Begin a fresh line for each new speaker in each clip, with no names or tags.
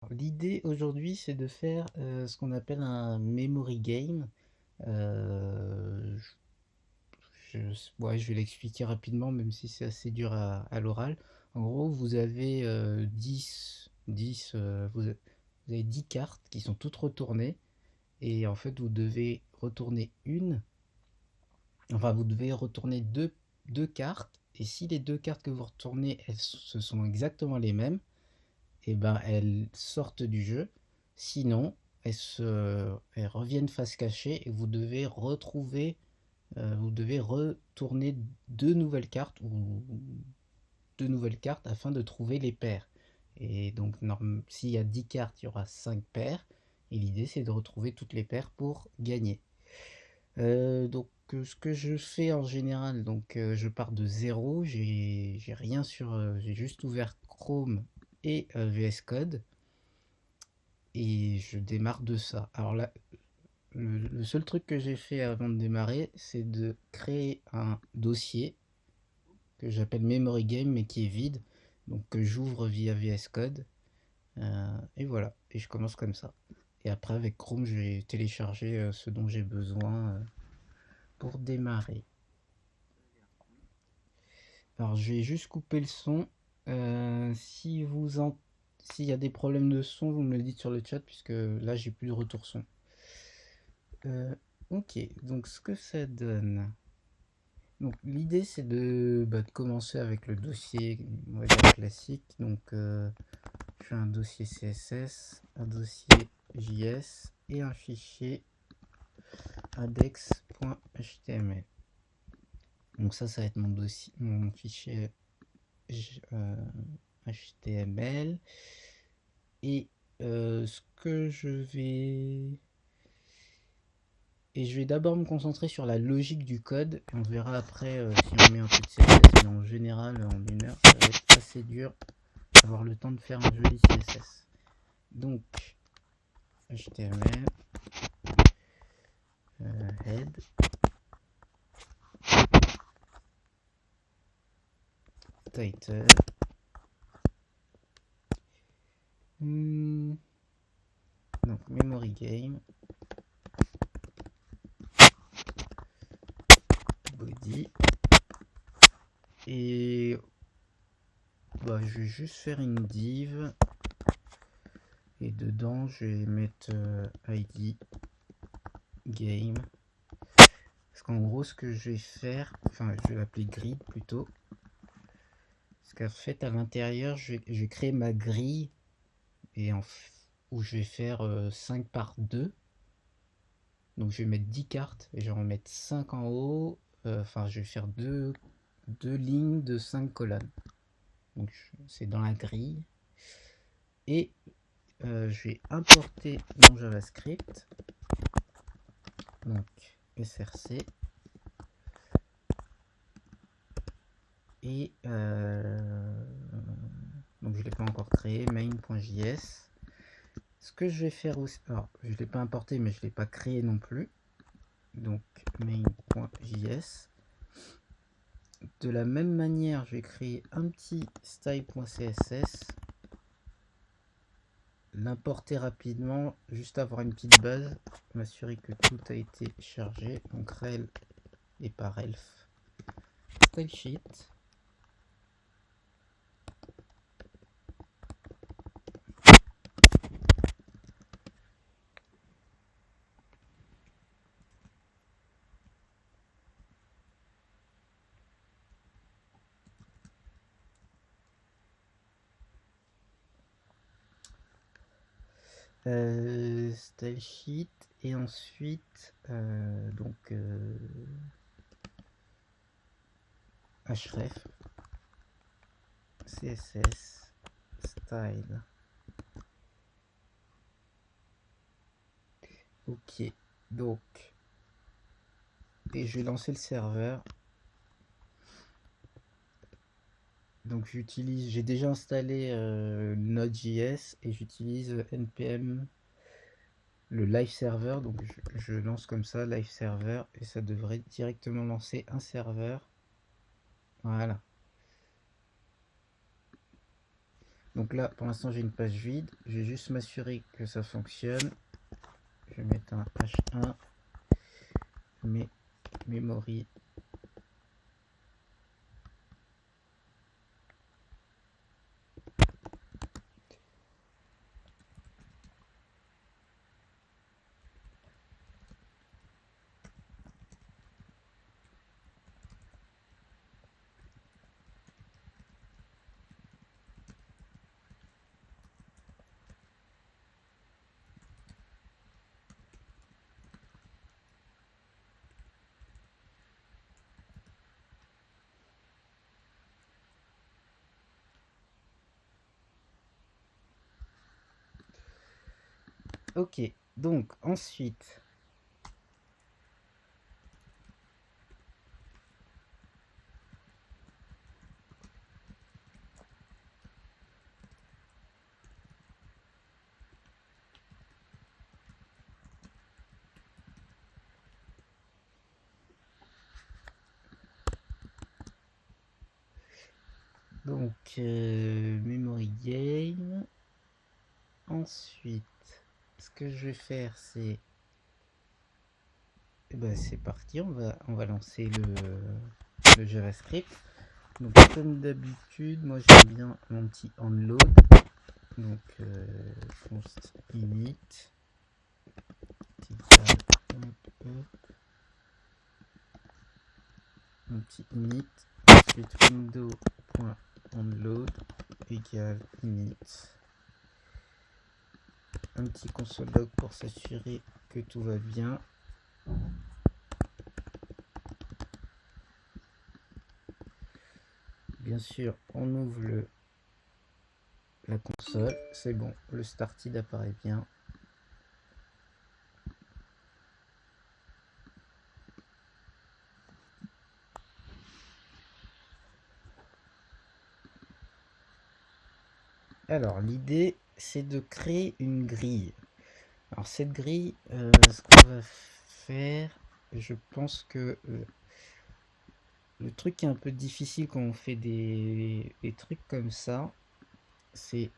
L'idée aujourd'hui, c'est de faire ce qu'on appelle un memory game. Euh, ouais, je vais l'expliquer rapidement, même si c'est assez dur à l'oral. En gros, vous avez 10 vous avez 10 cartes qui sont toutes retournées. Et en fait, vous devez retourner vous devez retourner deux cartes. Et si les deux cartes que vous retournez, ce sont exactement les mêmes, et ben elles sortent du jeu. Sinon, elles reviennent face cachée et vous devez retourner deux nouvelles cartes afin de trouver les paires. Et donc, s'il y a 10 cartes, il y aura 5 paires. Et l'idée, c'est de retrouver toutes les paires pour gagner. Ce que je fais en général, je pars de zéro, j'ai rien j'ai juste ouvert Chrome et VS Code et je démarre de ça. Alors là, le seul truc que j'ai fait avant de démarrer, c'est de créer un dossier que j'appelle Memory Game mais qui est vide, donc que j'ouvre via VS Code et voilà, et je commence comme ça. Et après avec Chrome, je vais télécharger ce dont j'ai besoin pour démarrer. Alors je vais juste couper le son. Si s'il y a des problèmes de son, vous me le dites sur le chat puisque là j'ai plus de retour son. Ok, donc ce que ça donne. Donc l'idée c'est de commencer avec le dossier, on va dire classique. Je fais un dossier CSS, un dossier JS et un fichier index.html. Donc ça va être mon dossier, mon fichier HTML. Et ce que je vais... Et je vais d'abord me concentrer sur la logique du code. Et on verra après si on met un peu de CSS. Mais en général, en une heure, ça va être assez dur d'avoir le temps de faire un joli CSS. Donc, HTML, head, title, donc memory game, body. Et je vais juste faire une div. Et dedans, je vais mettre ID game. Parce qu'en gros, ce que je vais faire, enfin, je vais l'appeler grid plutôt. Parce qu'en fait, à l'intérieur, je vais créer ma grille et où je vais faire 5 par 2. Donc, je vais mettre 10 cartes et je vais en mettre 5 en haut. Enfin, je vais faire deux lignes de 5 colonnes. Donc, c'est dans la grille. Et je vais importer mon JavaScript. Donc, src. Et donc je ne l'ai pas encore créé, main.js. Ce que je vais faire aussi, alors je ne l'ai pas importé mais je ne l'ai pas créé non plus. Donc main.js. De la même manière, je vais créer un petit style.css, l'importer rapidement, juste avoir une petite base, m'assurer que tout a été chargé. Donc rel et par elf style sheet. Style sheet et ensuite href css style. Ok, donc et je vais lancer le serveur. Donc j'ai déjà installé Node.js et j'utilise npm le live server. Donc je lance comme ça live server et ça devrait directement lancer un serveur. Voilà. Donc là, pour l'instant, j'ai une page vide. Je vais juste m'assurer que ça fonctionne. Je vais mettre un H1, memory. Ok, donc ensuite, memory game. Ensuite, ce que je vais faire, c'est c'est parti, on va lancer le JavaScript. Donc comme d'habitude, moi j'aime bien mon petit onload. Donc const init un petit init, ensuite window.onload égale init, un petit console log pour s'assurer que tout va bien. Bien sûr, on ouvre la console, c'est bon, le started apparaît bien. Alors l'idée c'est de créer une grille. Alors cette grille, ce qu'on va faire, je pense que le truc qui est un peu difficile quand on fait des trucs comme ça, c'est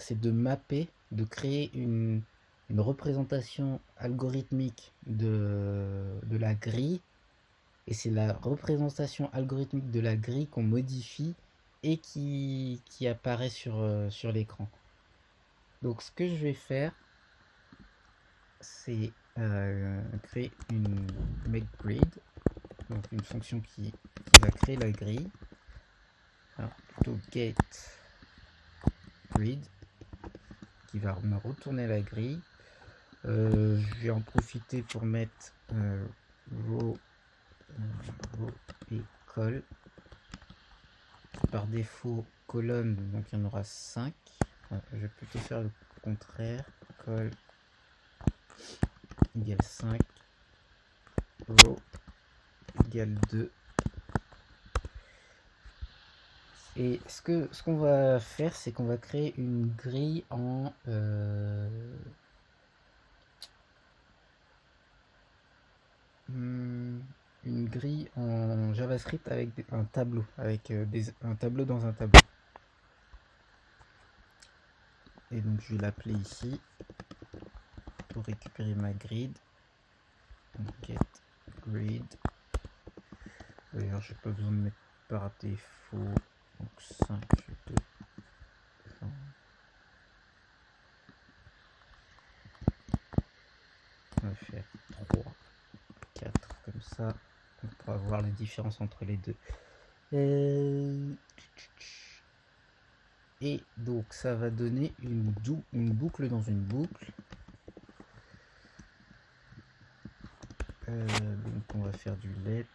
de mapper, de créer une représentation algorithmique de la grille. Et c'est la représentation algorithmique de la grille qu'on modifie et qui apparaît sur l'écran. Donc ce que je vais faire, c'est créer une makeGrid, donc une fonction qui va créer la grille. Alors, plutôt getGrid, qui va me retourner la grille. Je vais en profiter pour mettre row et col. Par défaut colonne, donc il y en aura 5. Je vais plutôt faire le contraire. Col égale 5. Row égale 2. Et ce qu'on va faire, c'est qu'on va créer une grille en JavaScript avec un tableau, avec un tableau dans un tableau. Et donc je vais l'appeler ici pour récupérer ma grid. Get grid. D'ailleurs, j'ai pas besoin de mettre par défaut. Donc 5, 2, 20. On va faire 3, 4 comme ça. On pourra voir les différences entre les deux. Et donc ça va donner une boucle dans une boucle. Donc on va faire du let.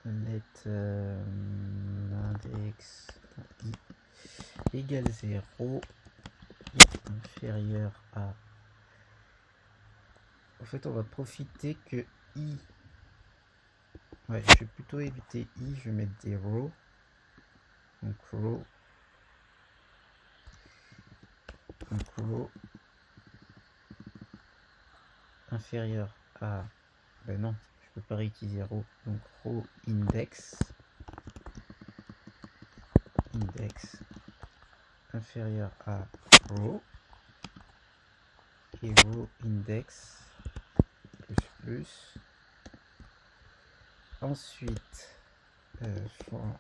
Let index i égale 0 i inférieur à. En fait, on va profiter que i. Ouais, je vais plutôt éviter i, je vais mettre des rows. Donc row. Inférieur à. Ben non, je peux pas réutiliser row. Donc row index. index inférieur à row et row index plus. Ensuite, for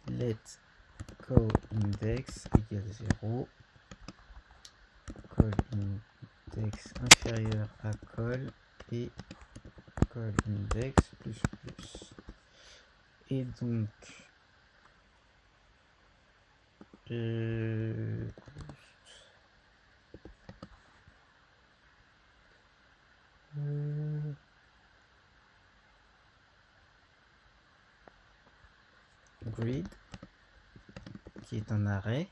let call index égale 0, call index inférieur à call et call index plus. Et donc grid qui est un arrêt.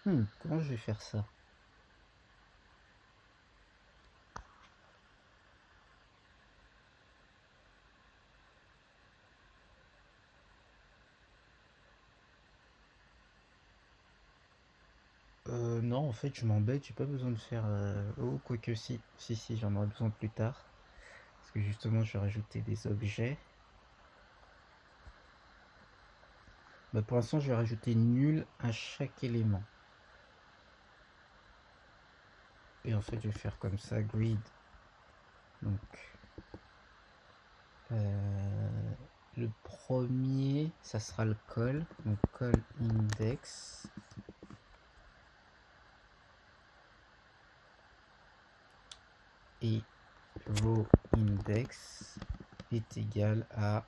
Comment je vais faire ça? Non, en fait, je m'embête, j'ai pas besoin de faire... Oh, quoique si, j'en aurai besoin plus tard. Parce que justement, je vais rajouter des objets. Bah, pour l'instant, je vais rajouter nul à chaque élément. Et en fait, je vais faire comme ça, grid. Donc, le premier, ça sera le call. Donc, call index. Et row index est égal à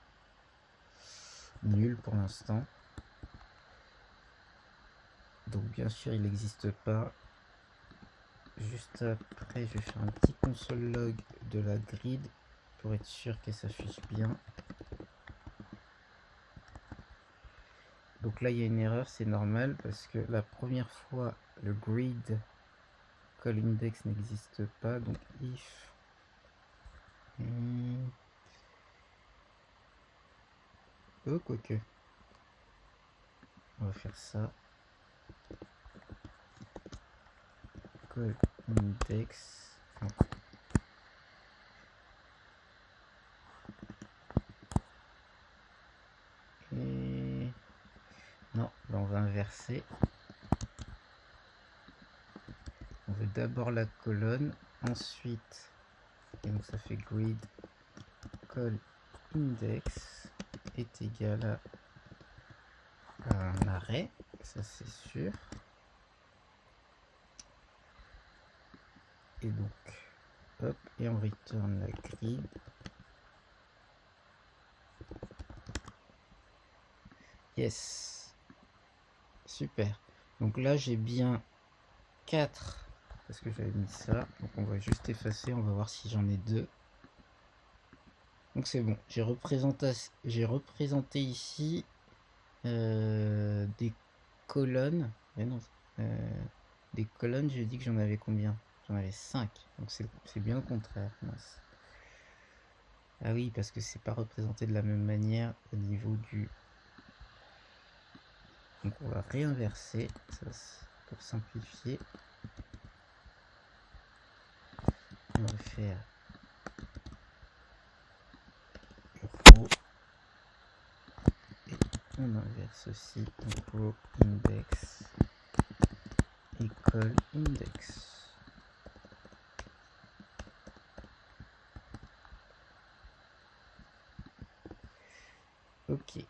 nul pour l'instant. Donc bien sûr il n'existe pas. Juste après je vais faire un petit console log de la grid pour être sûr qu'elle s'affiche bien. Donc là il y a une erreur, c'est normal parce que la première fois le grid call index n'existe pas. Donc if quoique on va faire ça, call index et non, là on va inverser. On veut d'abord la colonne, ensuite, et donc ça fait grid call index est égal à un arrêt, ça c'est sûr. Et donc, hop, et on return la grid. Yes, super. Donc là j'ai bien 4 parce que j'avais mis ça. Donc on va juste effacer, on va voir si j'en ai 2. Donc c'est bon, j'ai représenté ici des colonnes. Mais non, des colonnes, j'ai dit que j'en avais combien? J'en avais 5. Donc c'est bien le contraire. Mince. Ah oui, parce que c'est pas représenté de la même manière au niveau du... Donc on va réinverser ça pour simplifier. On va faire row et on inverse aussi. Donc row index et call index. Ok.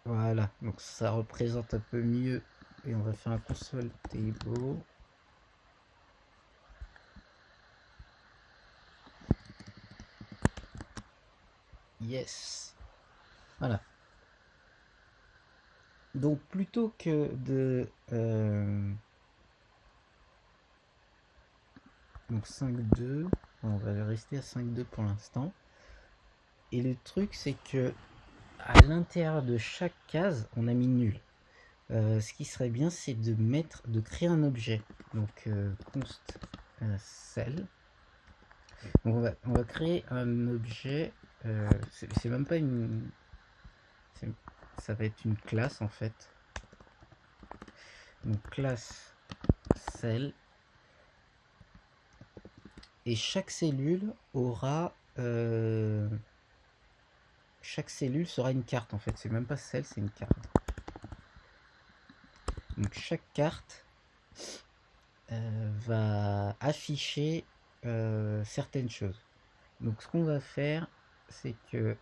Voilà, donc ça représente un peu mieux. Et on va faire un console table. Yes. Voilà. Donc plutôt que de... donc 5.2, on va rester à 5.2 pour l'instant. Et le truc c'est que à l'intérieur de chaque case, on a mis nul. Ce qui serait bien, c'est de créer un objet. Donc const cell. Donc on va créer un objet. C'est même pas une. Ça va être une classe en fait. Donc classe cell. Et chaque cellule aura... chaque cellule sera une carte en fait. C'est même pas celle, c'est une carte. Donc chaque carte va afficher certaines choses. Donc ce qu'on va faire, c'est que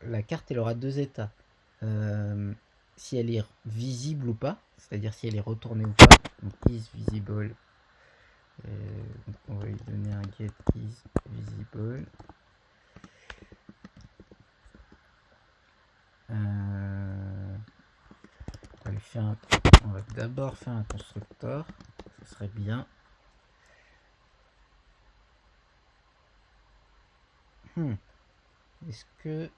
la carte elle aura deux états. Si elle est visible ou pas, c'est-à-dire si elle est retournée ou pas. Donc is visible. Donc on va lui donner un get is visible. On va d'abord faire un constructeur, ce serait bien. Est-ce que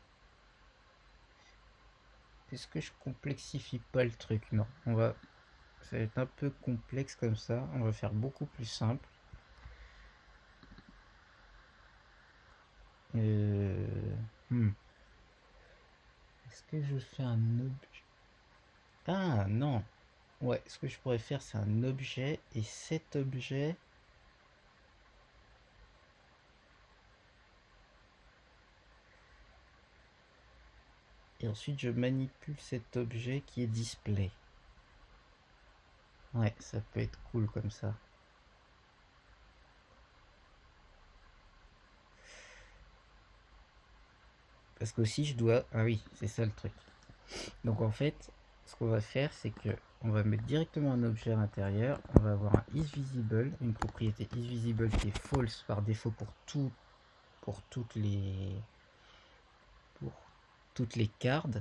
je complexifie pas le truc? Non, ça va être un peu complexe comme ça. On va faire beaucoup plus simple. Est-ce que je fais un objet? Ah non. Ouais, ce que je pourrais faire, c'est un objet, et cet objet, et ensuite je manipule cet objet qui est display. Ouais, ça peut être cool comme ça. Parce qu'aussi je dois... Ah oui, c'est ça le truc. Donc en fait, ce qu'on va faire, c'est que on va mettre directement un objet à l'intérieur. On va avoir un isVisible, une propriété isVisible qui est false par défaut pour toutes les cartes.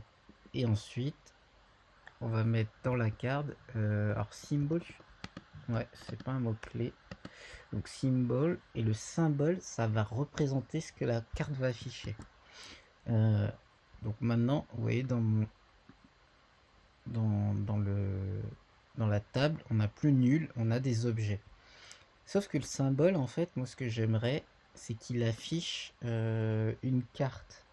Et ensuite, on va mettre dans la carte, alors symbol, ouais, c'est pas un mot clé. Donc symbol, et le symbole, ça va représenter ce que la carte va afficher. Donc maintenant, vous voyez dans la table, on n'a plus nul, on a des objets. Sauf que le symbole, en fait, moi ce que j'aimerais, c'est qu'il affiche une carte.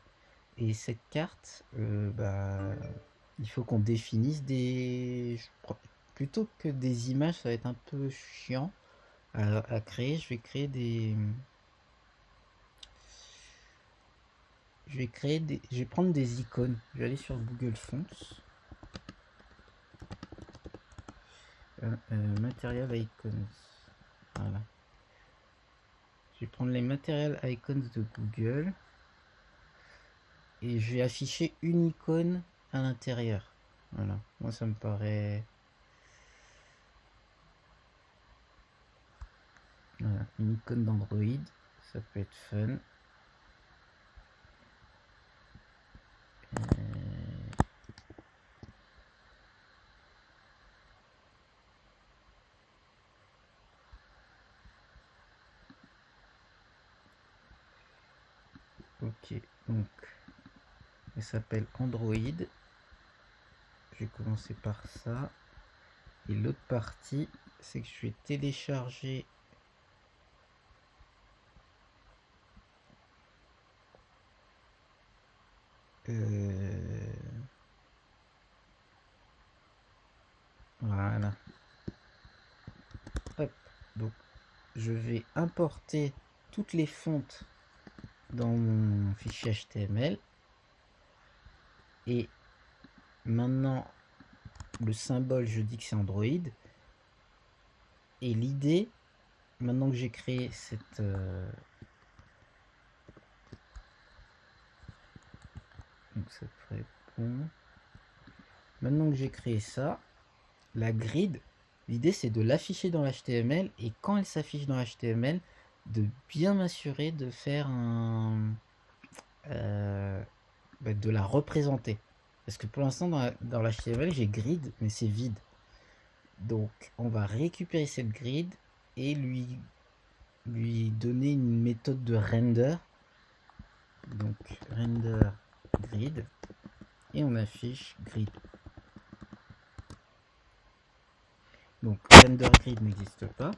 Et cette carte, il faut qu'on définisse plutôt que des images, ça va être un peu chiant à créer. Je vais créer des... Je vais prendre des icônes. Je vais aller sur Google Fonts. Material Icons. Voilà. Je vais prendre les Material Icons de Google. Et je vais afficher une icône à l'intérieur. Voilà. Moi, ça me paraît... Voilà. Une icône d'Android. Ça peut être fun. Ok, donc elle s'appelle Android. Je vais commencer par ça. Et l'autre partie, c'est que je vais télécharger voilà. Hop. Donc je vais importer toutes les fontes dans mon fichier HTML. Et maintenant, le symbole, je dis que c'est Android. Et l'idée, maintenant que j'ai créé cette... donc ça ferait bon. Maintenant que j'ai créé ça, la grid, l'idée c'est de l'afficher dans l'HTML, et quand elle s'affiche dans l'HTML, de bien m'assurer de faire de la représenter. Parce que pour l'instant dans l'HTML j'ai grid mais c'est vide. Donc on va récupérer cette grid et lui donner une méthode de render. Donc render grid, et on affiche grid. Donc render grid n'existe pas.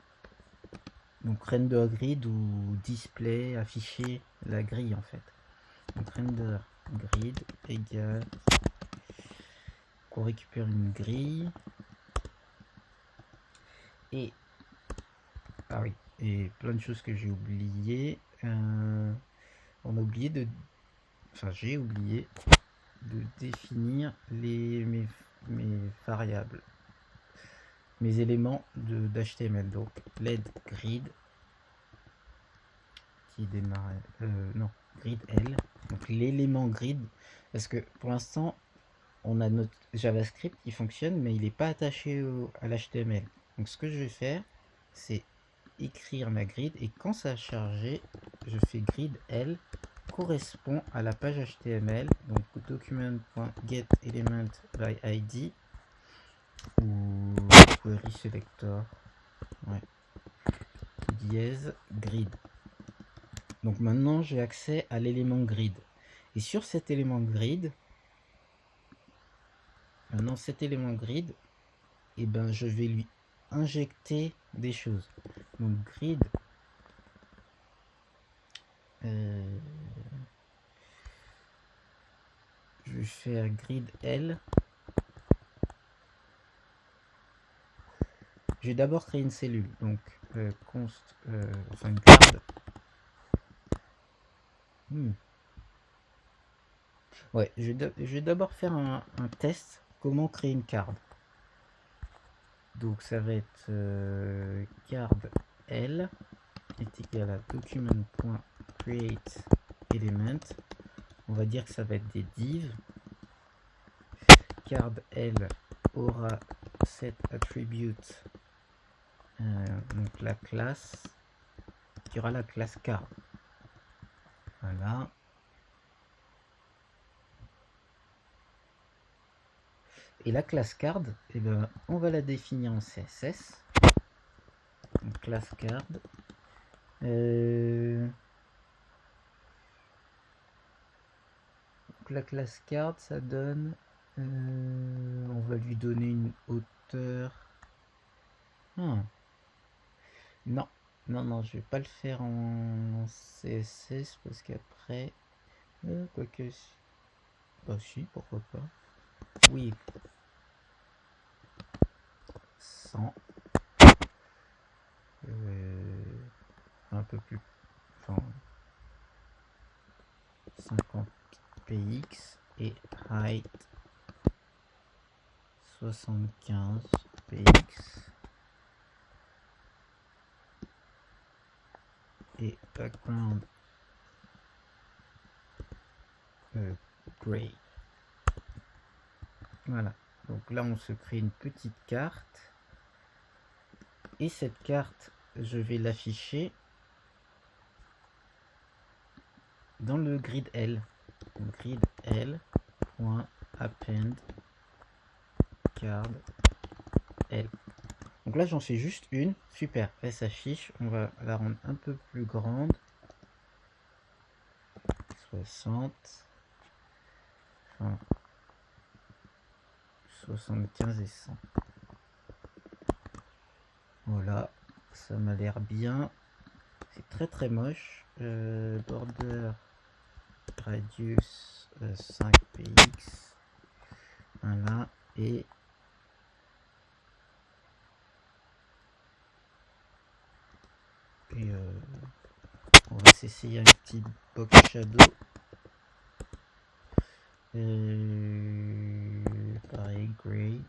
Donc render grid ou display, afficher la grille en fait. Donc render grid égale, qu'on récupère une grille. Et ah oui, et plein de choses que j'ai oubliées. On a oublié de... Enfin, j'ai oublié de définir mes variables, mes éléments d'HTML. Donc, LED grid qui démarre... non, grid L. Donc, l'élément grid, parce que pour l'instant, on a notre JavaScript qui fonctionne, mais il n'est pas attaché à l'HTML. Donc, ce que je vais faire, c'est écrire ma grid, et quand ça a chargé, je fais grid L correspond à la page HTML, donc document.getElementById ou query selector, ouais, dièse grid. Donc maintenant j'ai accès à l'élément grid, et sur cet élément grid, maintenant cet élément grid, et ben je vais lui injecter des choses. Donc grid je vais faire grid L. Je vais d'abord créer une cellule, donc const, enfin une card. Ouais, je vais d'abord faire un test comment créer une card. Donc ça va être card L est égal à document.createElement. On va dire que ça va être des divs. Card L aura set attribute, donc la classe qui aura la classe card. Voilà. Et la classe card, eh ben, on va la définir en CSS. Donc classe card. Donc la classe card, ça donne... on va lui donner une hauteur... Non, non, je vais pas le faire en CSS parce qu'après... quoique... Bah si, pourquoi pas. Oui. 100. Un peu plus... Enfin... 50 px et height 75 px et background gray. Voilà, donc là on se crée une petite carte, et cette carte je vais l'afficher dans le grid L. Donc, grid L.append card L. Donc là j'en fais juste une, super, elle s'affiche, on va la rendre un peu plus grande, 60, enfin, 75 et 100. Voilà, ça m'a l'air bien. C'est très très moche. Border radius 5 px. Voilà, et on va s'essayer un petit box shadow. Pareil, gray.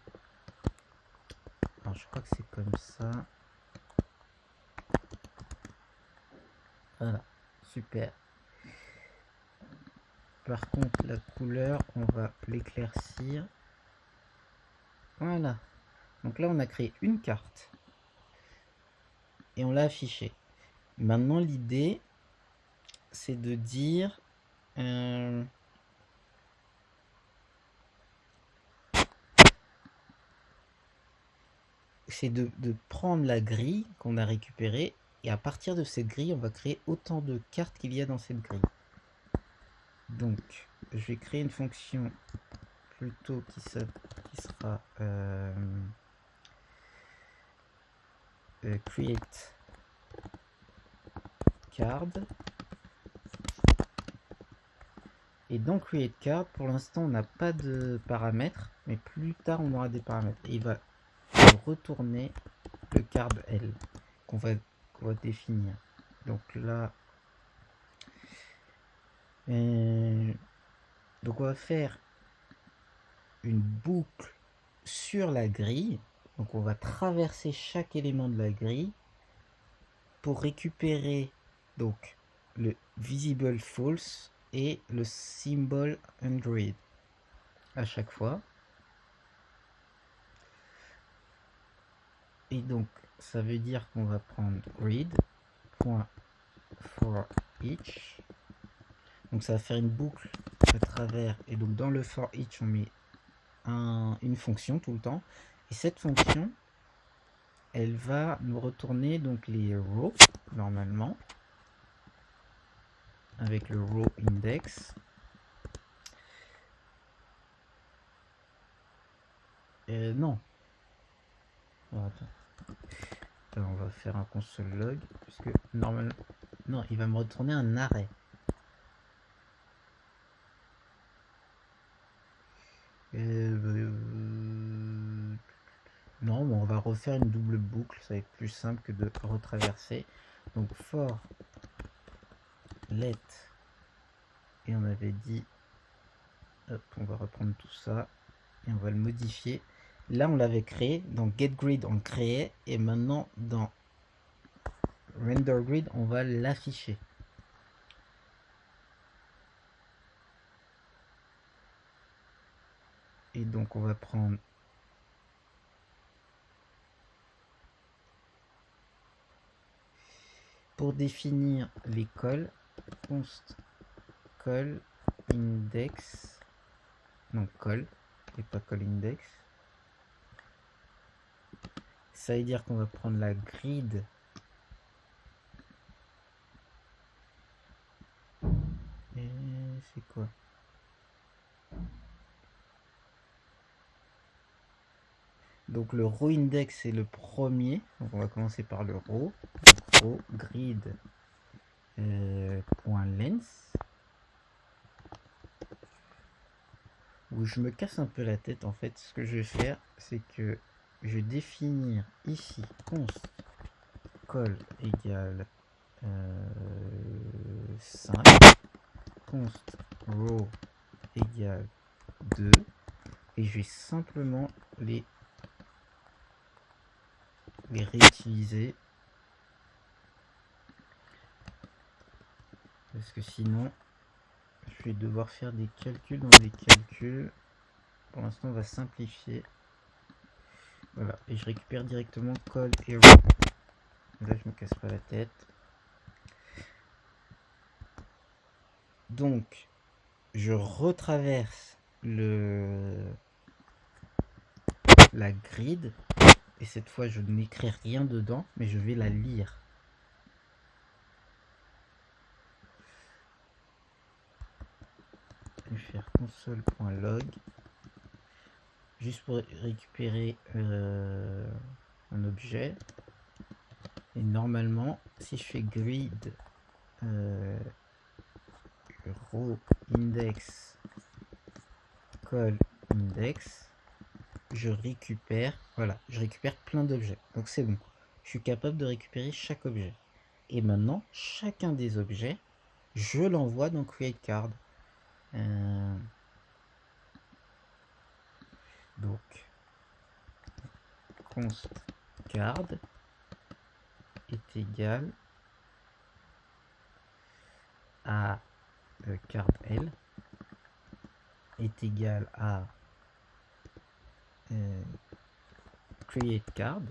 Alors je crois que c'est comme ça. Voilà, super. Par contre, la couleur, on va l'éclaircir. Voilà. Donc là, on a créé une carte. Et on l'a affichée. Maintenant, l'idée, c'est de dire... c'est de prendre la grille qu'on a récupérée, et à partir de cette grille, on va créer autant de cartes qu'il y a dans cette grille. Donc, je vais créer une fonction plutôt qui sera create card. Et dans create card, pour l'instant, on n'a pas de paramètres, mais plus tard, on aura des paramètres. Et il va retourner le card L qu'on on va définir. Donc là, donc on va faire une boucle sur la grille. Donc on va traverser chaque élément de la grille pour récupérer donc le visible false et le symbol ungrid à chaque fois. Et donc ça veut dire qu'on va prendre grid.forEach. Donc ça va faire une boucle à travers, et donc dans le for each on met une fonction tout le temps, et cette fonction elle va nous retourner donc les rows normalement avec le row index. Non. Oh, alors, on va faire un console log puisque normalement non, il va me retourner un arrêt. Non, mais on va refaire une double boucle, ça va être plus simple que de retraverser. Donc for let, et on avait dit, hop, on va reprendre tout ça et on va le modifier. Là on l'avait créé, dans getGrid on le créait, et maintenant dans renderGrid on va l'afficher. Et donc on va prendre pour définir les cols, const col index, non col et pas col index. Ça veut dire qu'on va prendre la grid et c'est quoi? Donc le row index est le premier, donc on va commencer par le row, donc row grid .length, où je me casse un peu la tête en fait. Ce que je vais faire, c'est que je vais définir ici const col égale 5, const row égale 2, et je vais simplement les réutiliser parce que sinon je vais devoir faire des calculs dans des calculs. Pour l'instant on va simplifier, voilà, et je récupère directement col et row. Là je me casse pas la tête. Donc je retraverse la grid, et cette fois je n'écris rien dedans mais je vais la lire. Je vais faire console.log juste pour récupérer un objet, et normalement si je fais grid row index col index, je récupère, voilà, je récupère plein d'objets. Donc c'est bon, je suis capable de récupérer chaque objet. Et maintenant, chacun des objets, je l'envoie dans createCard. Donc, const card est égal à card L est égal à create card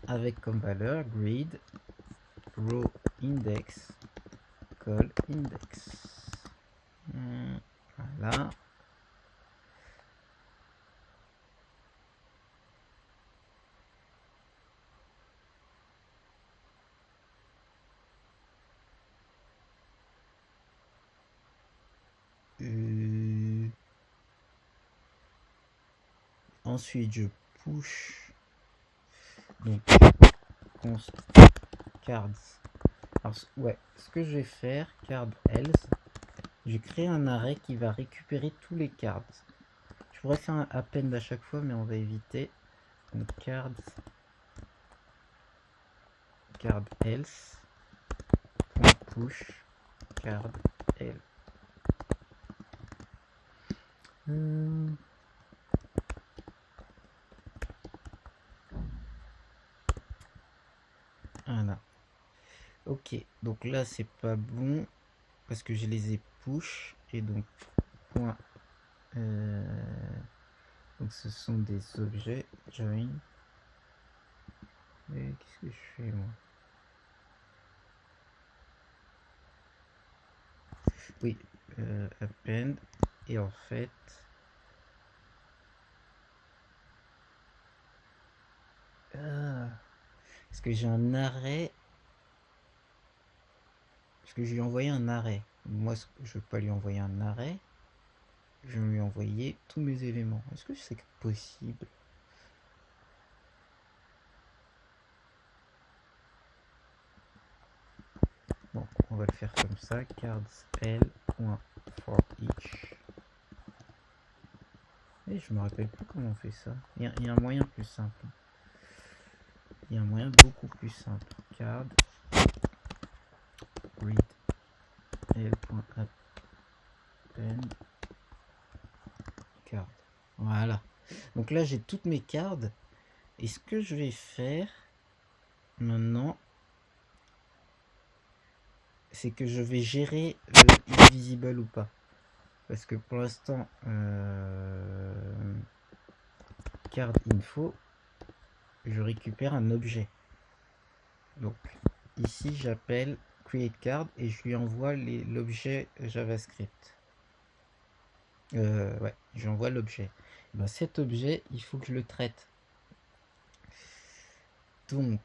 avec comme valeur grid row index col index. Voilà. Ensuite je push donc const cards. Alors ouais, ce que je vais faire, card else, je vais créer un arrêt qui va récupérer tous les cards. Je pourrais faire un append à chaque fois mais on va éviter. Donc card card else push card else. Voilà. Ok, donc là c'est pas bon parce que je les ai push et donc point. Donc ce sont des objets join. Et qu'est-ce que je fais moi? Oui, append et en fait parce que j'ai un arrêt, parce que je lui ai envoyé un arrêt. Moi je veux pas lui envoyer un arrêt, je vais lui envoyer tous mes éléments. Est-ce que c'est possible? Bon, on va le faire comme ça, cards l.for each. Et je me rappelle plus comment on fait ça. Il y a un moyen plus simple. Il y a un moyen beaucoup plus simple. Card read l.append card. Voilà. Donc là j'ai toutes mes cartes. Et ce que je vais faire maintenant, c'est que je vais gérer le invisible ou pas. Parce que pour l'instant, card info, je récupère un objet. Donc ici j'appelle create card et je lui envoie l'objet JavaScript. Ouais, je lui envoie l'objet. Ben, cet objet, il faut que je le traite. Donc,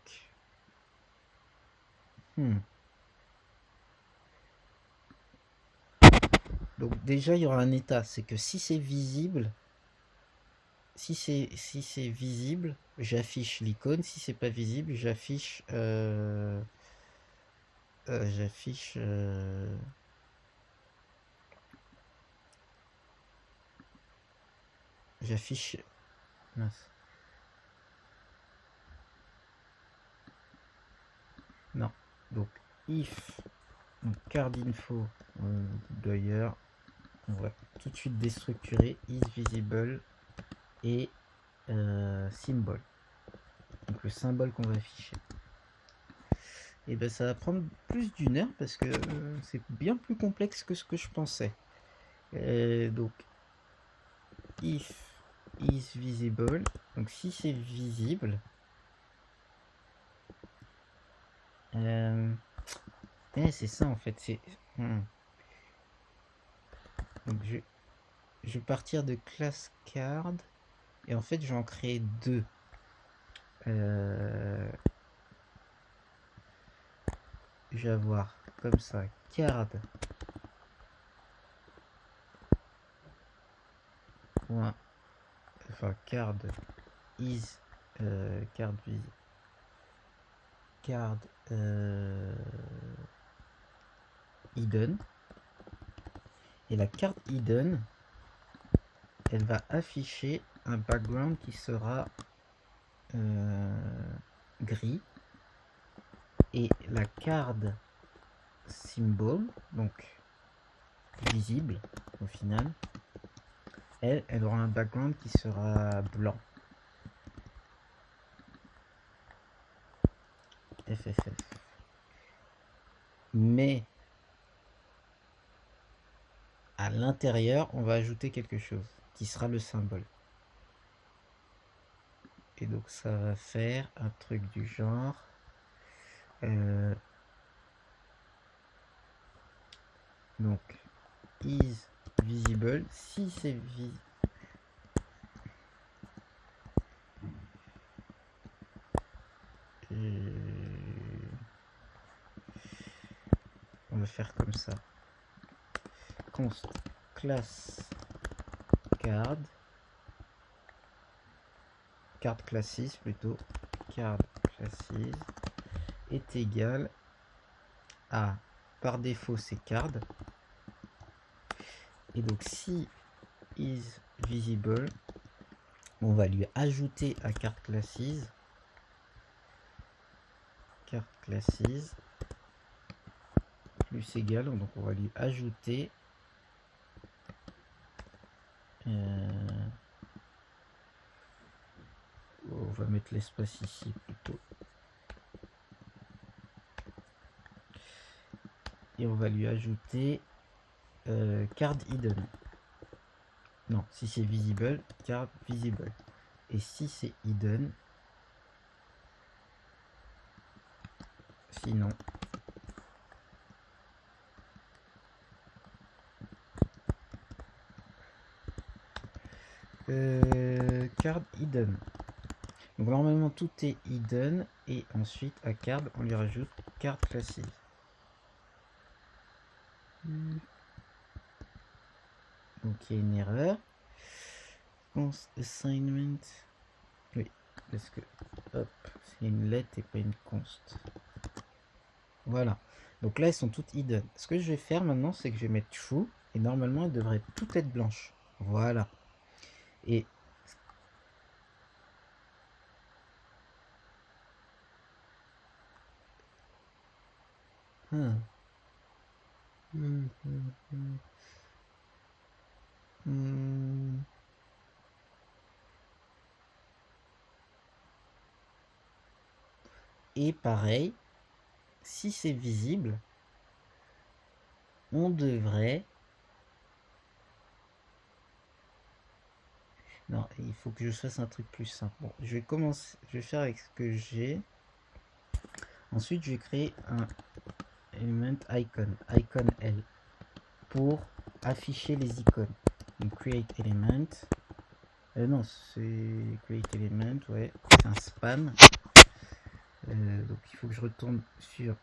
donc déjà il y aura un état, c'est que si c'est visible, si c'est visible, j'affiche l'icône. Si c'est pas visible, j'affiche j'affiche mince. Non. Donc if donc card info d'ailleurs on va tout de suite déstructurer is visible et symbole. Donc le symbole qu'on va afficher. Et ben ça va prendre plus d'une heure parce que c'est bien plus complexe que ce que je pensais. Donc if is visible, donc si c'est visible, c'est ça en fait. C'est donc je vais partir de classe card et en fait je vais en créer deux. Je vais avoir comme ça card point, enfin card is card visible card hidden, et la carte hidden elle va afficher un background qui sera gris, et la carte symbol, donc visible au final, elle aura un background qui sera blanc. FFF. Mais à l'intérieur, on va ajouter quelque chose qui sera le symbole. Et donc ça va faire un truc du genre donc is visible, si c'est visible. On va faire comme ça. Const class card classes plutôt, card classes est égal à, par défaut c'est card, et donc si is visible, on va lui ajouter à card classes card classes plus égal, donc on va lui ajouter on va mettre l'espace ici plutôt, et on va lui ajouter card hidden. Non, si c'est visible, card visible, et si c'est hidden, sinon card hidden. Donc normalement tout est hidden, et ensuite à card on lui rajoute card classes. Donc il y a une erreur. Const assignment. Oui, parce que hop, c'est une lettre et pas une const. Voilà. Donc là elles sont toutes hidden. Ce que je vais faire maintenant, c'est que je vais mettre true, et normalement elles devraient toutes être blanches. Voilà. Et Et pareil, si c'est visible, on devrait... Non, il faut que je fasse un truc plus simple. Bon, je vais commencer, je vais faire avec ce que j'ai. Ensuite, je vais créer un element icon, icon L, pour afficher les icônes. Donc create element. Non, c'est create element, ouais, c'est un span. Donc il faut que je retourne sur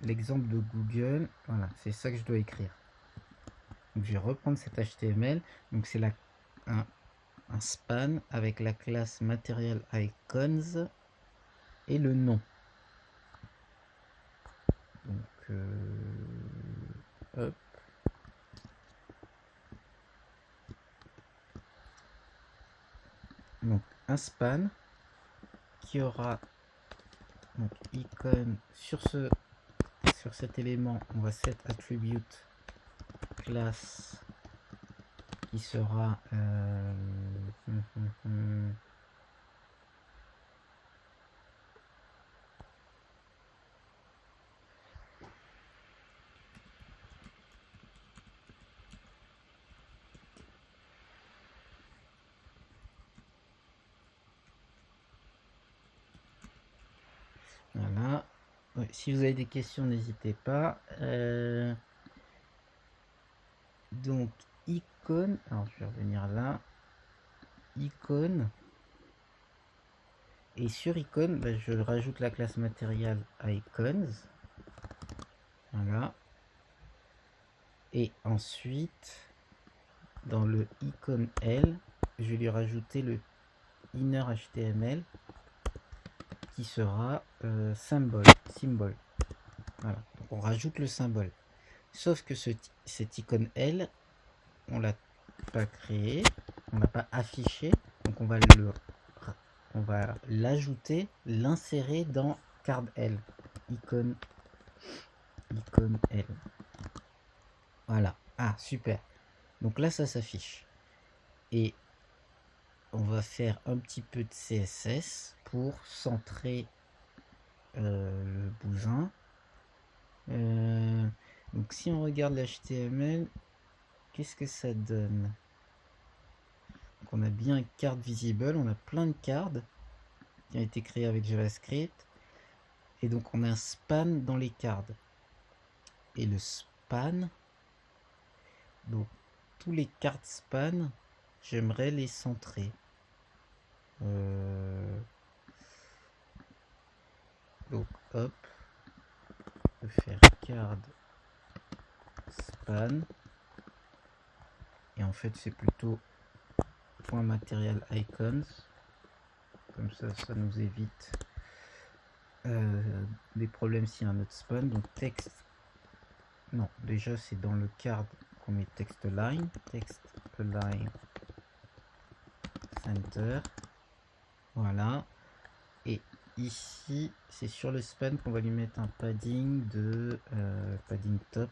l'exemple de Google. Voilà, c'est ça que je dois écrire. Donc je vais reprendre cet HTML. Donc c'est un span avec la classe material icons et le nom. Donc hop. Donc un span qui aura donc icône sur cet élément. On va set attribute class qui sera voilà. Ouais, si vous avez des questions, n'hésitez pas. Donc icône, alors je vais revenir là, icône, et sur icône, bah, je rajoute la classe material icons, voilà, et ensuite dans le icône L, je vais lui rajouter le inner HTML qui sera symbole. Voilà, donc on rajoute le symbole, sauf que cette icône L, on l'a pas créé, on l'a pas affiché, donc on va l'ajouter, l'insérer dans card L, icône L. Voilà. Ah, super. Donc là, ça s'affiche. Et on va faire un petit peu de CSS pour centrer le bousin. Donc si on regarde l'HTML, qu'est-ce que ça donne? Donc on a bien une carte visible, on a plein de cartes qui ont été créées avec JavaScript. Et donc on a un span dans les cartes. Et le span, donc tous les cartes span, j'aimerais les centrer. Donc hop, je vais faire card span, et en fait c'est plutôt point material icons, comme ça nous évite des problèmes s'il y a un autre span. Donc texte, non, déjà c'est dans le card qu'on met text align center, voilà, et ici, c'est sur le span qu'on va lui mettre un padding de padding top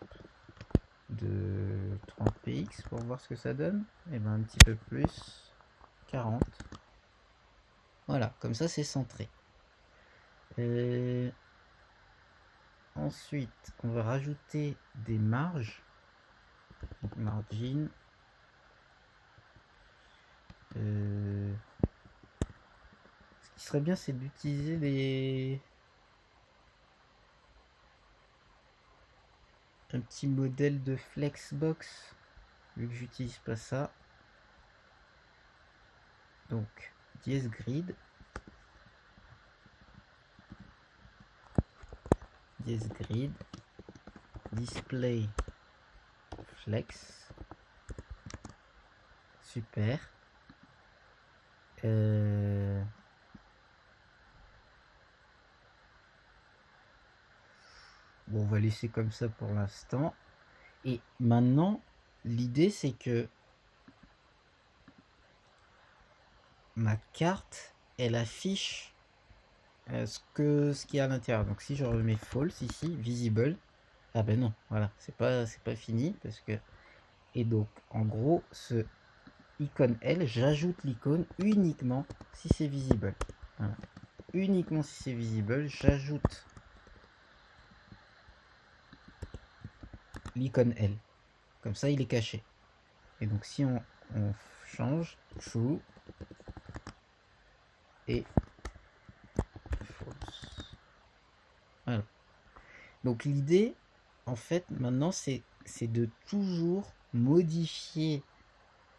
de 30 px pour voir ce que ça donne. Et ben un petit peu plus, 40. Voilà, comme ça c'est centré. Ensuite, on va rajouter des marges. Donc margin. Ce qui serait bien, c'est d'utiliser un petit modèle de Flexbox, vu que j'utilise pas ça. Donc, dièse grid. Dièse grid. Display flex. Super. Bon, on va laisser comme ça pour l'instant. Et maintenant, l'idée c'est que ma carte, elle affiche ce qu'il y a à l'intérieur. Donc si je remets false ici, visible, ah ben non, voilà, c'est pas fini parce que. Et donc en gros, ce icône L, j'ajoute l'icône uniquement si c'est visible. Voilà. Uniquement si c'est visible, j'ajoute l'icône L. Comme ça, il est caché. Et donc si on change true et false. Voilà. Donc l'idée, en fait, maintenant, c'est de toujours modifier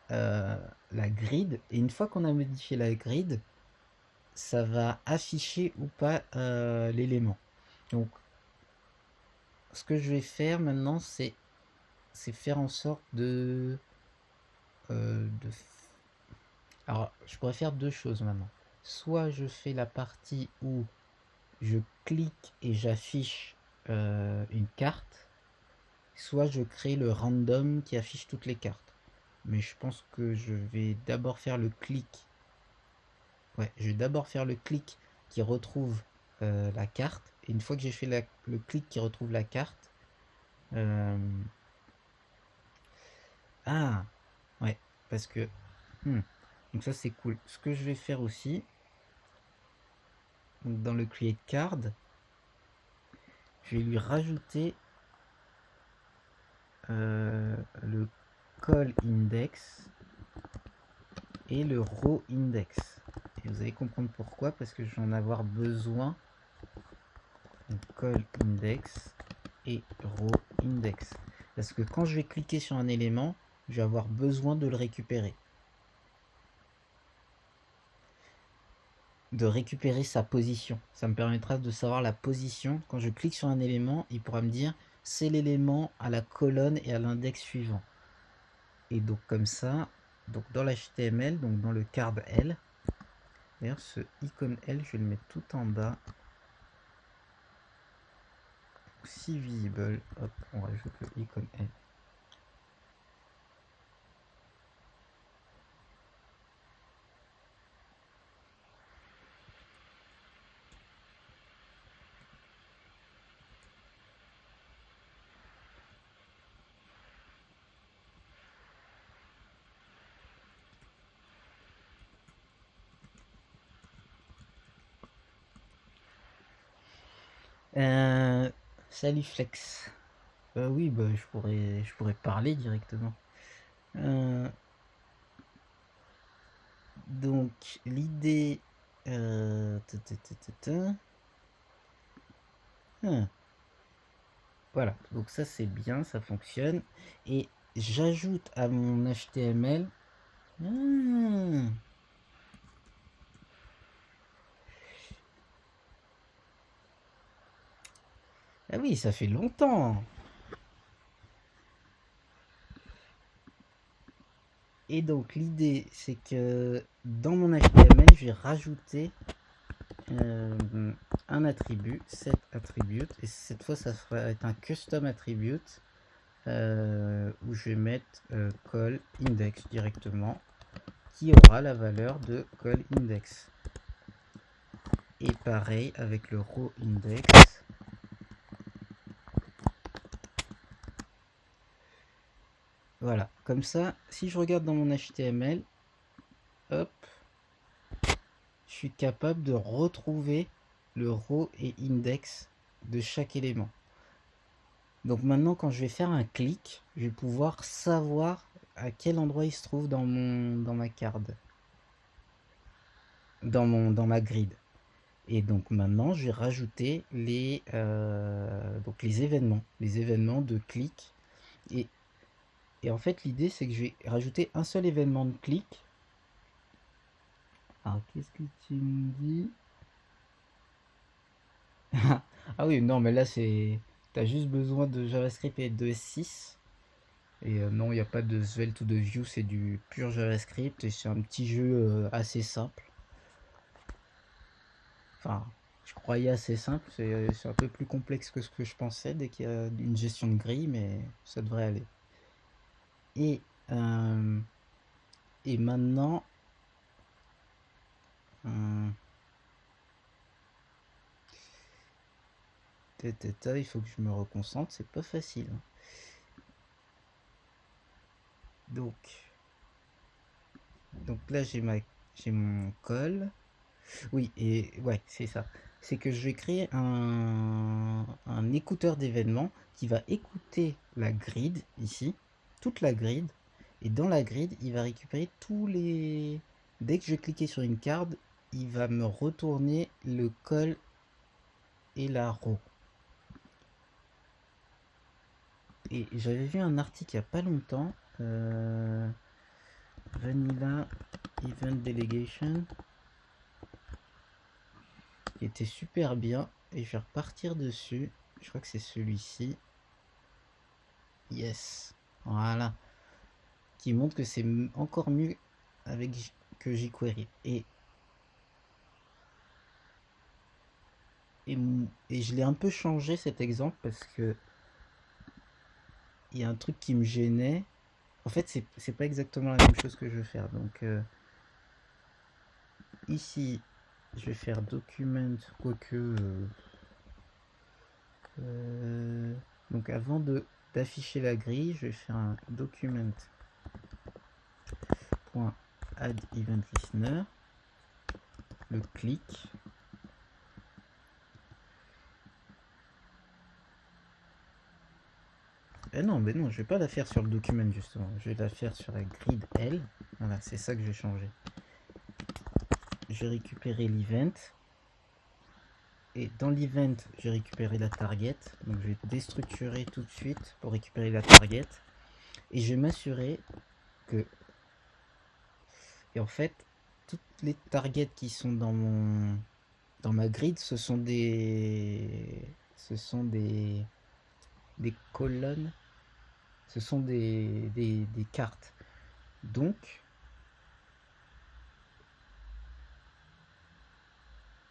la grid. Et une fois qu'on a modifié la grid, ça va afficher ou pas l'élément. Donc, ce que je vais faire maintenant, c'est faire en sorte Alors, je pourrais faire deux choses maintenant. Soit je fais la partie où je clique et j'affiche une carte, soit je crée le random qui affiche toutes les cartes. Mais je pense que je vais d'abord faire le clic. Ouais, je vais d'abord faire le clic qui retrouve la carte. Et une fois que j'ai fait le clic qui retrouve la carte... Ah, ouais, parce que... Donc ça c'est cool. Ce que je vais faire aussi, donc dans le create card, je vais lui rajouter le call index et le row index. Et vous allez comprendre pourquoi, parce que je vais en avoir besoin. Donc call index et row index. Parce que quand je vais cliquer sur un élément, je vais avoir besoin de le récupérer. De récupérer sa position. Ça me permettra de savoir la position. Quand je clique sur un élément, il pourra me dire c'est l'élément à la colonne et à l'index suivant. Et donc comme ça, donc dans l'HTML, donc dans le card L, d'ailleurs ce icône L, je vais le mettre tout en bas. Si visible, hop, on rajoute le icône L. Salut Flex. Oui, bah, je pourrais parler directement. Donc l'idée... Voilà, donc ça c'est bien, ça fonctionne. Et j'ajoute à mon HTML... Ah oui, ça fait longtemps. Et donc l'idée c'est que dans mon HTML, je vais rajouter un attribut, set attribute, et cette fois ça va être un custom attribute où je vais mettre call index directement qui aura la valeur de call index. Et pareil avec le row index. Voilà, comme ça, si je regarde dans mon HTML, hop, je suis capable de retrouver le row et index de chaque élément. Donc maintenant, quand je vais faire un clic, je vais pouvoir savoir à quel endroit il se trouve dans ma carte, dans ma grid. Et donc maintenant, je vais rajouter les événements de clic. Et en fait, l'idée, c'est que je vais rajouter un seul événement de clic. Alors, qu'est-ce que tu me dis? Ah oui, non, mais là, t'as juste besoin de JavaScript et de S6. Et non, il n'y a pas de Svelte ou de Vue, c'est du pur JavaScript. Et c'est un petit jeu assez simple. Enfin, je croyais assez simple. C'est un peu plus complexe que ce que je pensais dès qu'il y a une gestion de grille, mais ça devrait aller. Et, euh, et maintenant, il faut que je me reconcentre, c'est pas facile. Donc là j'ai mon call. Oui, et ouais, c'est ça. C'est que je vais créer un écouteur d'événements qui va écouter la grid ici, toute la grid, et dans la grid, il va récupérer tous les. Dès que je vais cliquer sur une carte, il va me retourner le call et la row. Et j'avais vu un article il n'y a pas longtemps, Vanilla Event Delegation, qui était super bien, et je vais repartir dessus. Je crois que c'est celui-ci. Yes, voilà, qui montre que c'est encore mieux avec que jQuery. Et je l'ai un peu changé cet exemple parce que il y a un truc qui me gênait. En fait, c'est pas exactement la même chose que je veux faire. Donc ici, je vais faire document, quoique. Donc avant d'afficher la grille, je vais faire un document.add event listener, le clic. Non, mais non, je vais pas la faire sur le document justement. Je vais la faire sur la grid L. Voilà, c'est ça que je vais changer. Je vais récupérer l'event. Et dans l'event, j'ai récupéré la target. Donc je vais déstructurer tout de suite pour récupérer la target. Et je vais m'assurer que. Et en fait, toutes les targets qui sont dans ma grid, ce sont des colonnes, ce sont des cartes. Donc,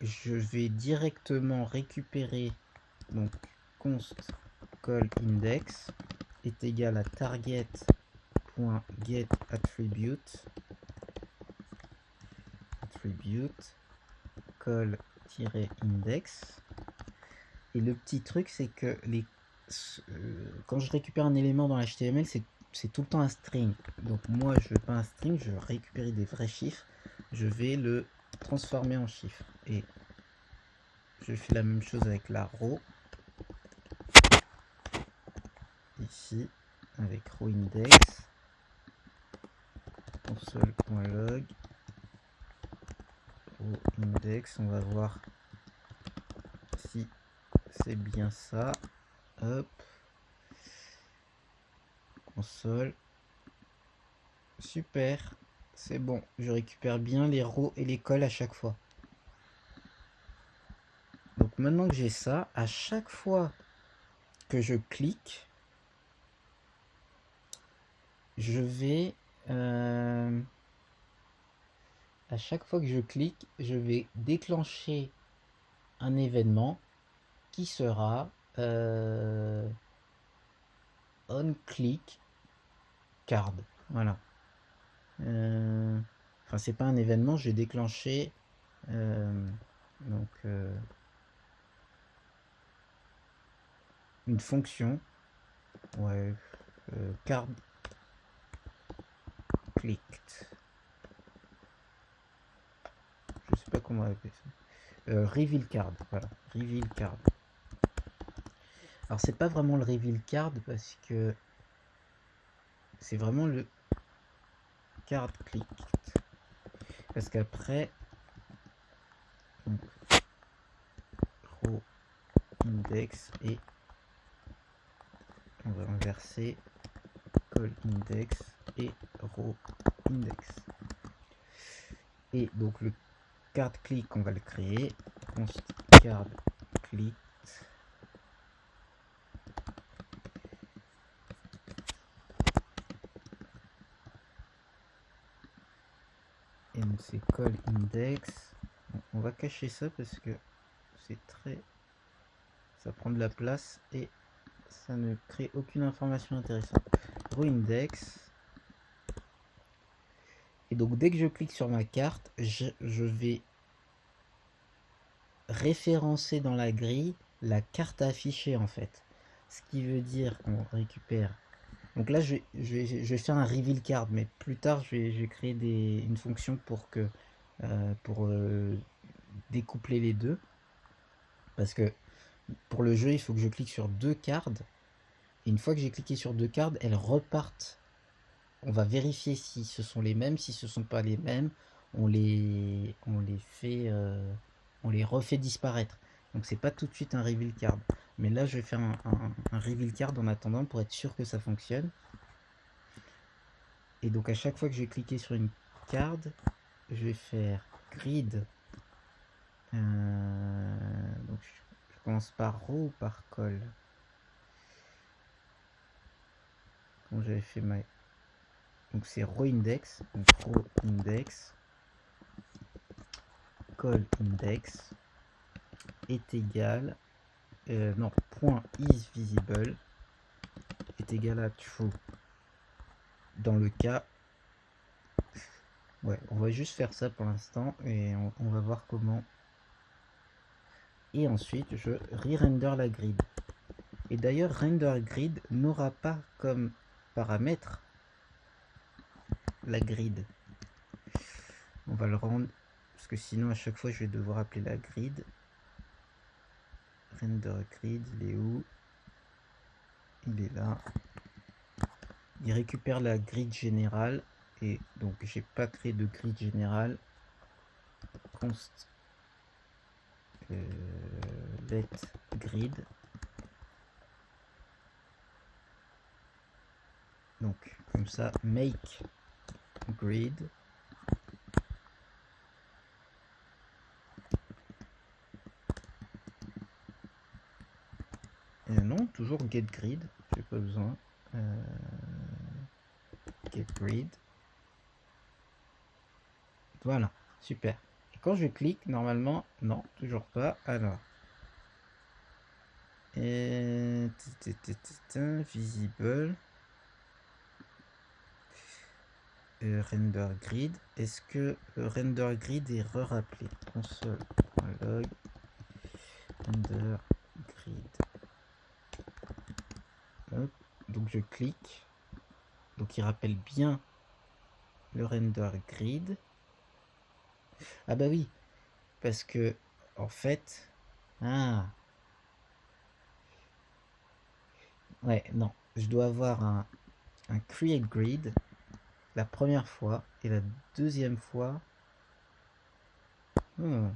je vais directement récupérer, donc const call index est égal à target.getAttribute call-index. Et le petit truc, c'est que quand je récupère un élément dans l'HTML, c'est tout le temps un string. Donc moi, je veux pas un string, je veux récupérer des vrais chiffres. Je vais le transformer en chiffre. Et je fais la même chose avec la row. Ici, avec row index. Console.log. Row index, on va voir si c'est bien ça. Hop. Console. Super. C'est bon. Je récupère bien les rows et les cols à chaque fois. Donc maintenant que j'ai ça, à chaque fois que je clique, je vais... à chaque fois que je clique, je vais déclencher un événement qui sera onClick card. Voilà. Enfin, c'est pas un événement, j'ai déclenché Donc une fonction, ouais, card clicked. Je sais pas comment appeler ça. Reveal card, voilà, reveal card. Alors c'est pas vraiment le reveal card parce que c'est vraiment le card clicked. Parce qu'après, donc, row index et on va inverser call index et row index. Et donc le card click, on va le créer. Const card click. Et c'est call index. Bon, on va cacher ça parce que c'est très, ça prend de la place et ça ne crée aucune information intéressante. Row index. Et donc dès que je clique sur ma carte, je vais référencer dans la grille la carte affichée en fait. Ce qui veut dire qu'on récupère. Donc là je vais faire un reveal card, mais plus tard je vais créer une fonction pour que découpler les deux. Parce que pour le jeu il faut que je clique sur deux cartes. Et une fois que j'ai cliqué sur deux cartes, elles repartent. On va vérifier si ce sont les mêmes. Si ce ne sont pas les mêmes, on les fait, on les refait disparaître. Donc c'est pas tout de suite un reveal card. Mais là je vais faire un reveal card en attendant pour être sûr que ça fonctionne. Et donc à chaque fois que je vais cliquer sur une carte, je vais faire grid. Donc je commence par row ou par col. Bon, j'avais fait ma. Donc c'est row index. Donc row index. Call index est égal. Non, point is visible est égal à true. Dans le cas. Ouais, on va juste faire ça pour l'instant et on va voir comment. Et ensuite, je re-render la grid. Et d'ailleurs, render grid n'aura pas comme paramètre la grid. On va le rendre, parce que sinon à chaque fois je vais devoir appeler la grid. Render grid, il est où? Il est là. Il récupère la grid générale. Et donc j'ai pas créé de grid générale. Const let grid. Donc comme ça, make grid. Et non, toujours get grid, j'ai pas besoin. Get grid. Voilà, super. Et quand je clique, normalement, non, toujours pas. Alors, et visible. Render grid. Est-ce que render grid est re-rappelé? Console.log render grid. Hop. Donc je clique. Donc il rappelle bien le render grid. Ah bah oui, parce que en fait, ah ouais, non, je dois avoir un create grid la première fois et la deuxième fois. Non,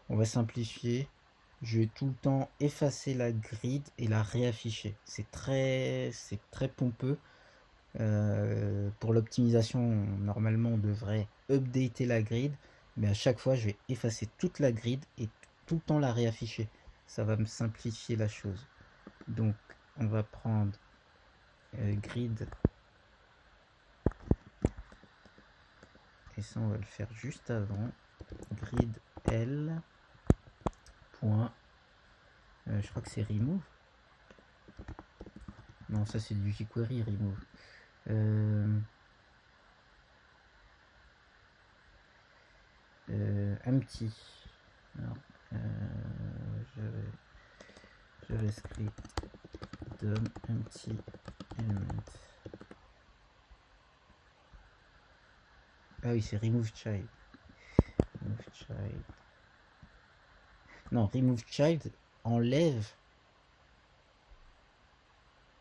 on va simplifier. Je vais tout le temps effacer la grid et la réafficher. C'est très pompeux. Pour l'optimisation, normalement, on devrait updater la grid, mais à chaque fois, je vais effacer toute la grid et tout le temps la réafficher. Ça va me simplifier la chose. Donc, on va prendre grid. Et ça, on va le faire juste avant. Grid L. Point. Je crois que c'est remove. Non, ça c'est du jQuery remove. empty. Alors, JavaScript DOM empty element. Ah oui, c'est remove child. Remove child. Non, remove child enlève.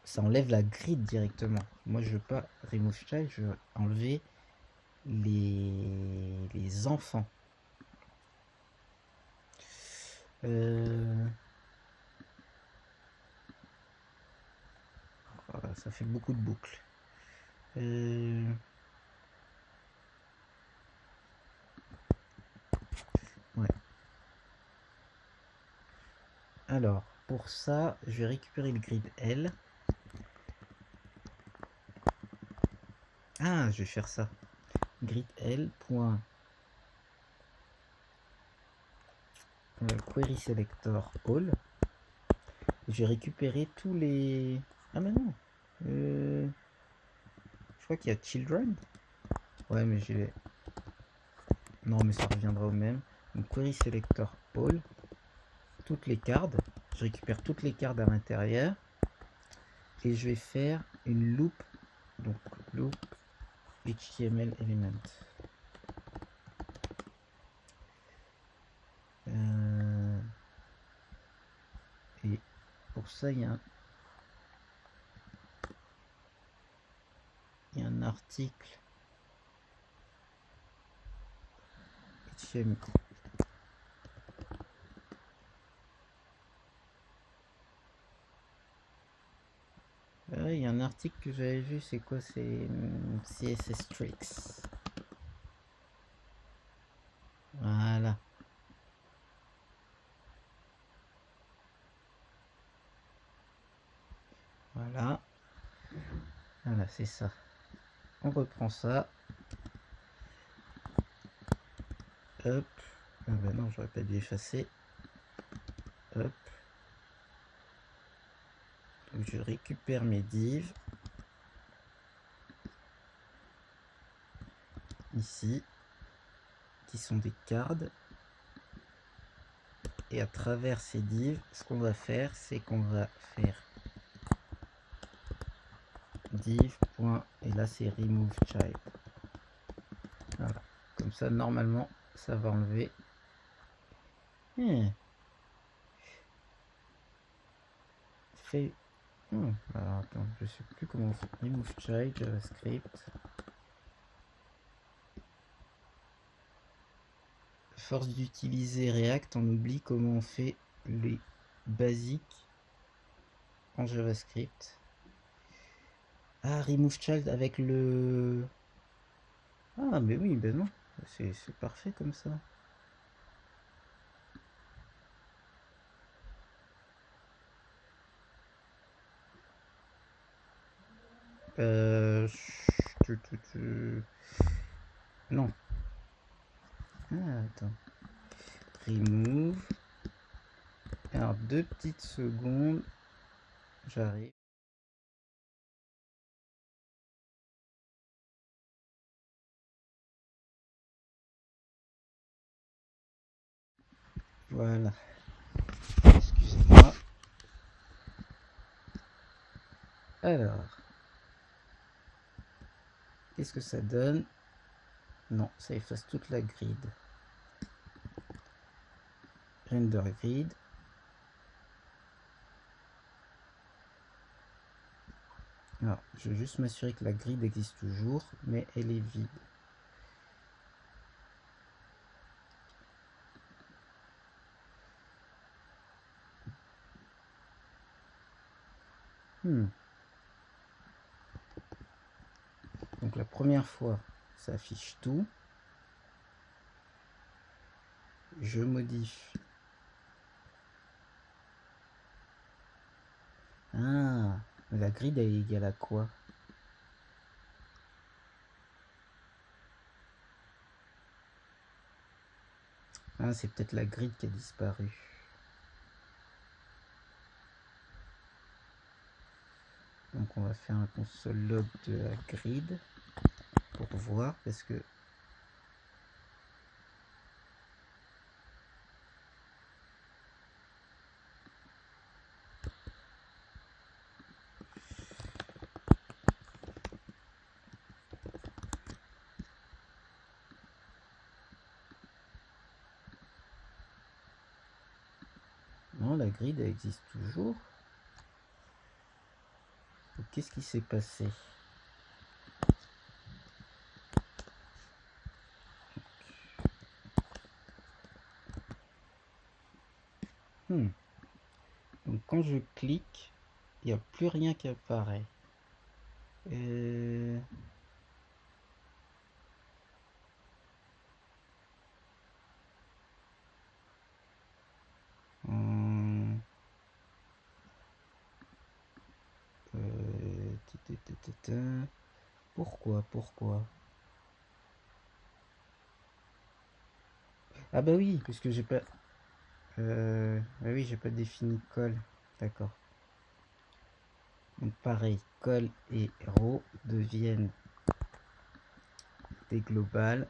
Ça enlève la grid directement. Moi, je veux pas remove child, je veux enlever les enfants. Voilà, ça fait beaucoup de boucles. Ouais. Alors, pour ça, je vais récupérer le grid L. Ah, je vais faire ça. Grid L. Query selector all. Je vais récupérer tous les. Ah, mais non. Je crois qu'il y a children. Ouais, mais j'ai. Non, mais ça reviendra au même. Donc, query selector all. Toutes les cartes. Je récupère toutes les cartes à l'intérieur. Et je vais faire une loop. Donc, loop HTML element. Et pour ça, il y a un article HTML. Il y a un article que j'avais vu, c'est quoi? C'est CSS Tricks. Voilà. Voilà. Voilà, c'est ça. On reprend ça. Hop. Ah ben non, j'aurais pas dû effacer. Hop. Donc je récupère mes divs. Ici. Qui sont des cards. Et à travers ces divs, ce qu'on va faire, c'est qu'on va faire div. Et là, c'est remove child. Voilà. Comme ça, normalement, ça va enlever. Fait. Alors attends, je sais plus comment on fait. Remove child, JavaScript. Force d'utiliser React, on oublie comment on fait les basiques en JavaScript. Ah, remove child avec le. Ah, mais oui, ben non. C'est parfait comme ça. Non. Ah, attends. Remove. Alors, 2 petites secondes. J'arrive. Voilà. Excusez-moi. Alors. Qu'est-ce que ça donne? Non, ça efface toute la grid. Render grid. Alors, je vais juste m'assurer que la grid existe toujours, mais elle est vide. Donc la première fois, ça affiche tout. Je modifie. Ah, la grid est égale à quoi? Ah, c'est peut-être la grid qui a disparu. Donc on va faire un console log de la grid pour voir, parce que Non, la grid elle existe toujours. Qu'est-ce qui s'est passé? Donc quand je clique, il n'y a plus rien qui apparaît. Euh, hum, Pourquoi? Ah bah oui, puisque j'ai pas... bah oui, j'ai pas défini call. D'accord. Donc pareil, call et row deviennent des globales.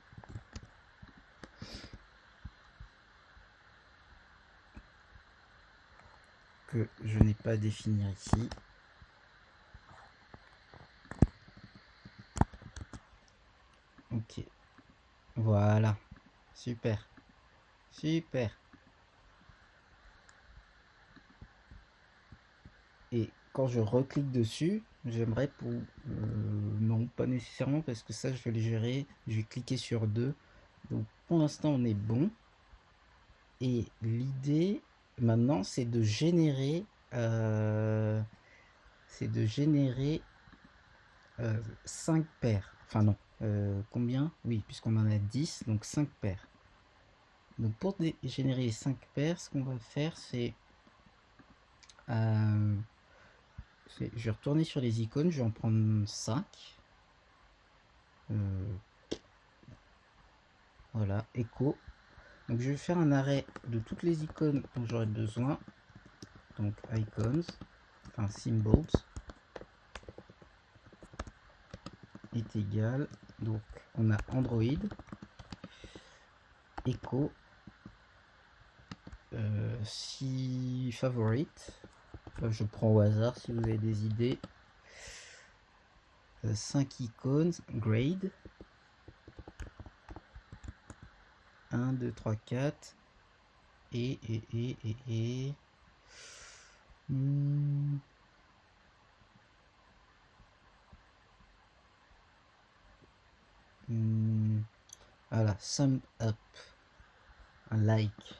Que je n'ai pas définir ici. Ok. Voilà. Super. Super. Et quand je reclique dessus, j'aimerais pour... non, pas nécessairement parce que ça, je vais le gérer. Je vais cliquer sur 2. Donc pour l'instant, on est bon. Et l'idée, maintenant, c'est de générer... c'est de générer 5 paires. Enfin non. Combien? Oui, puisqu'on en a 10, donc 5 paires. Donc pour générer les 5 paires, ce qu'on va faire, je vais retourner sur les icônes, je vais en prendre 5. Voilà, écho. Donc je vais faire un arrêt de toutes les icônes dont j'aurai besoin. Donc icons, enfin symbols, est égal. Donc on a Android, écho, si favorite. Je prends au hasard si vous avez des idées. 5 icônes, grade. 1, 2, 3, 4. Et. Voilà, sum up. Un like.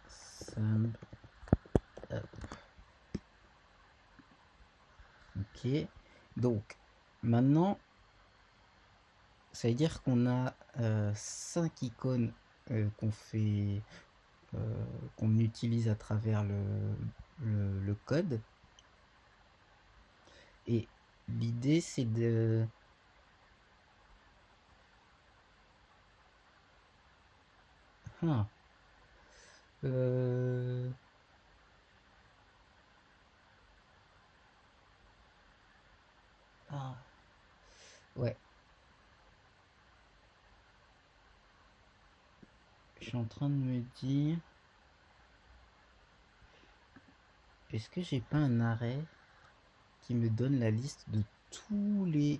Sum up. Ok. Donc, maintenant, ça veut dire qu'on a 5 icônes qu'on fait, qu'on utilise à travers le code. Et l'idée, c'est de... Ah. Ah. Ouais. Je suis en train de me dire... Est-ce que j'ai pas un arrêt qui me donne la liste de tous les...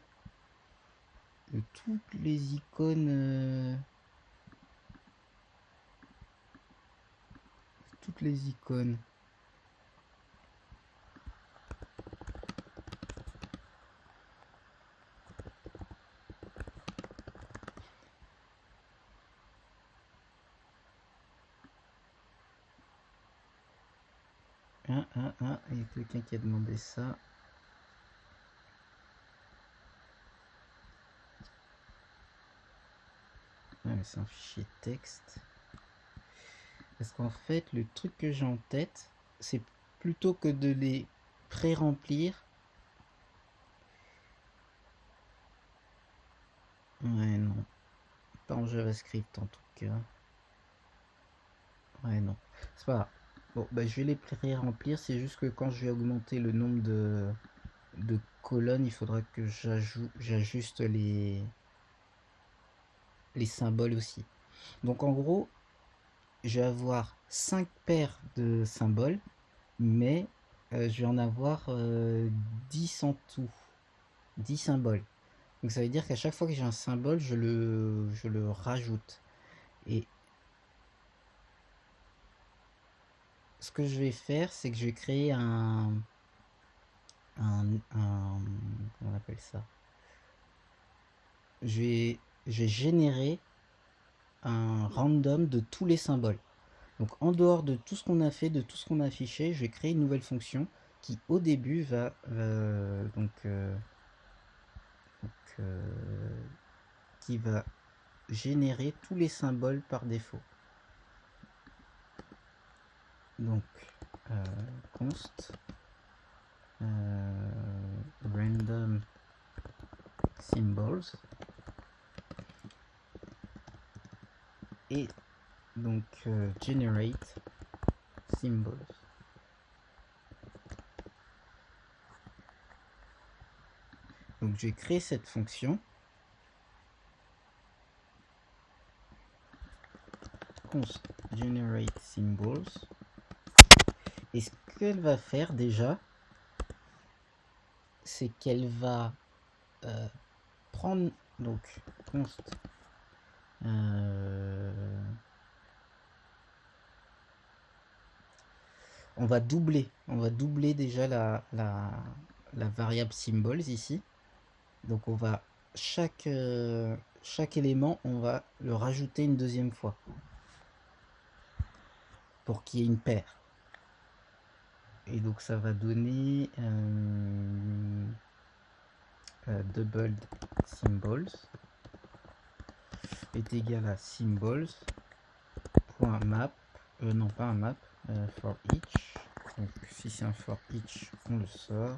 de toutes les icônes... toutes les icônes. Il y a quelqu'un qui a demandé ça. Ah, mais c'est un fichier texte. Parce qu'en fait, le truc que j'ai en tête, c'est plutôt que de les pré-remplir. Ouais, non. Pas en JavaScript en tout cas. Ouais, non. C'est pas grave. Bon, bah, je vais les pré-remplir. C'est juste que quand je vais augmenter le nombre de colonnes, il faudra que j'ajuste les symboles aussi. Donc en gros, je vais avoir 5 paires de symboles, mais je vais en avoir 10 en tout. 10 symboles. Donc ça veut dire qu'à chaque fois que j'ai un symbole, je le rajoute. Et ce que je vais faire, c'est que je vais créer comment on appelle ça? Je vais générer un random de tous les symboles. Donc en dehors de tout ce qu'on a fait, de tout ce qu'on a affiché, je vais créer une nouvelle fonction qui au début va qui va générer tous les symboles par défaut. Donc const random symbols et donc generate symbols. Donc je vais créer cette fonction const generate symbols et ce qu'elle va faire déjà, c'est qu'elle va prendre donc const on va doubler déjà la variable symbols ici. Donc on va chaque élément, on va le rajouter une deuxième fois pour qu'il y ait une paire. Et donc ça va donner doubled symbols est égal à symbols.map, non pas un map, for each. Donc si c'est un for each, on le sort.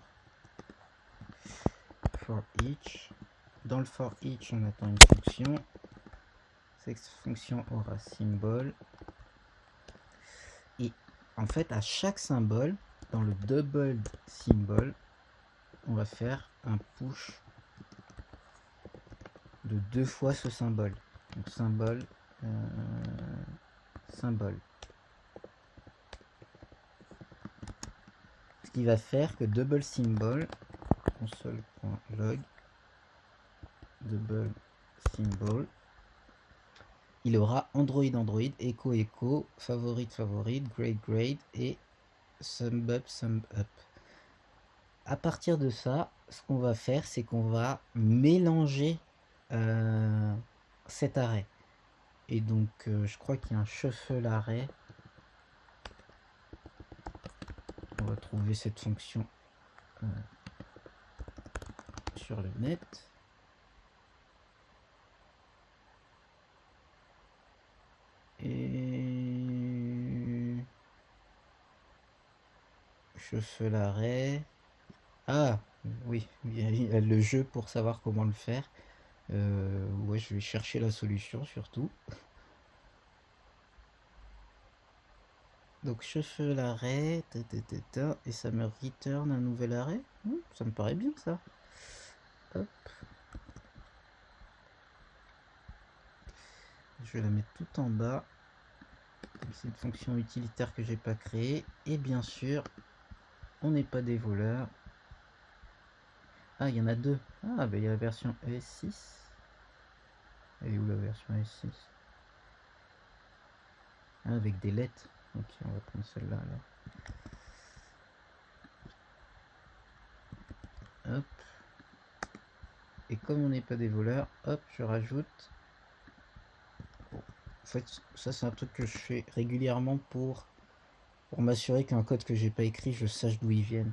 For each. Dans le for each, on attend une fonction. Cette fonction aura symbole. Et en fait, à chaque symbole, dans le doubled symbol, on va faire un push de 2 fois ce symbole. Donc symbole, symbole. Ce qui va faire que double symbol, console.log, double symbol, il aura Android, Echo, Echo, favorite, grade et sum up. À partir de ça, ce qu'on va faire, c'est qu'on va mélanger cet arrêt. Et donc, je crois qu'il y a un shuffle arrêt. On va trouver cette fonction sur le net. Et shuffle arrêt. Ah, oui, il y a le jeu pour savoir comment le faire. Ouais, je vais chercher la solution surtout. Donc shuffle arrêt, et ça me return un nouvel arrêt. Ça me paraît bien ça. Hop. Je vais la mettre tout en bas. C'est une fonction utilitaire que j'ai pas créée. Et bien sûr, on n'est pas des voleurs. Ah, il y en a deux. Ah, ben il y a la version ES6. Elle est où la version ES6? Ah, avec des lettres. Ok, on va prendre celle-là alors. Hop. Et comme on n'est pas des voleurs, hop, je rajoute. Bon. En fait, ça c'est un truc que je fais régulièrement pour m'assurer qu'un code que j'ai pas écrit, je sache d'où il vient.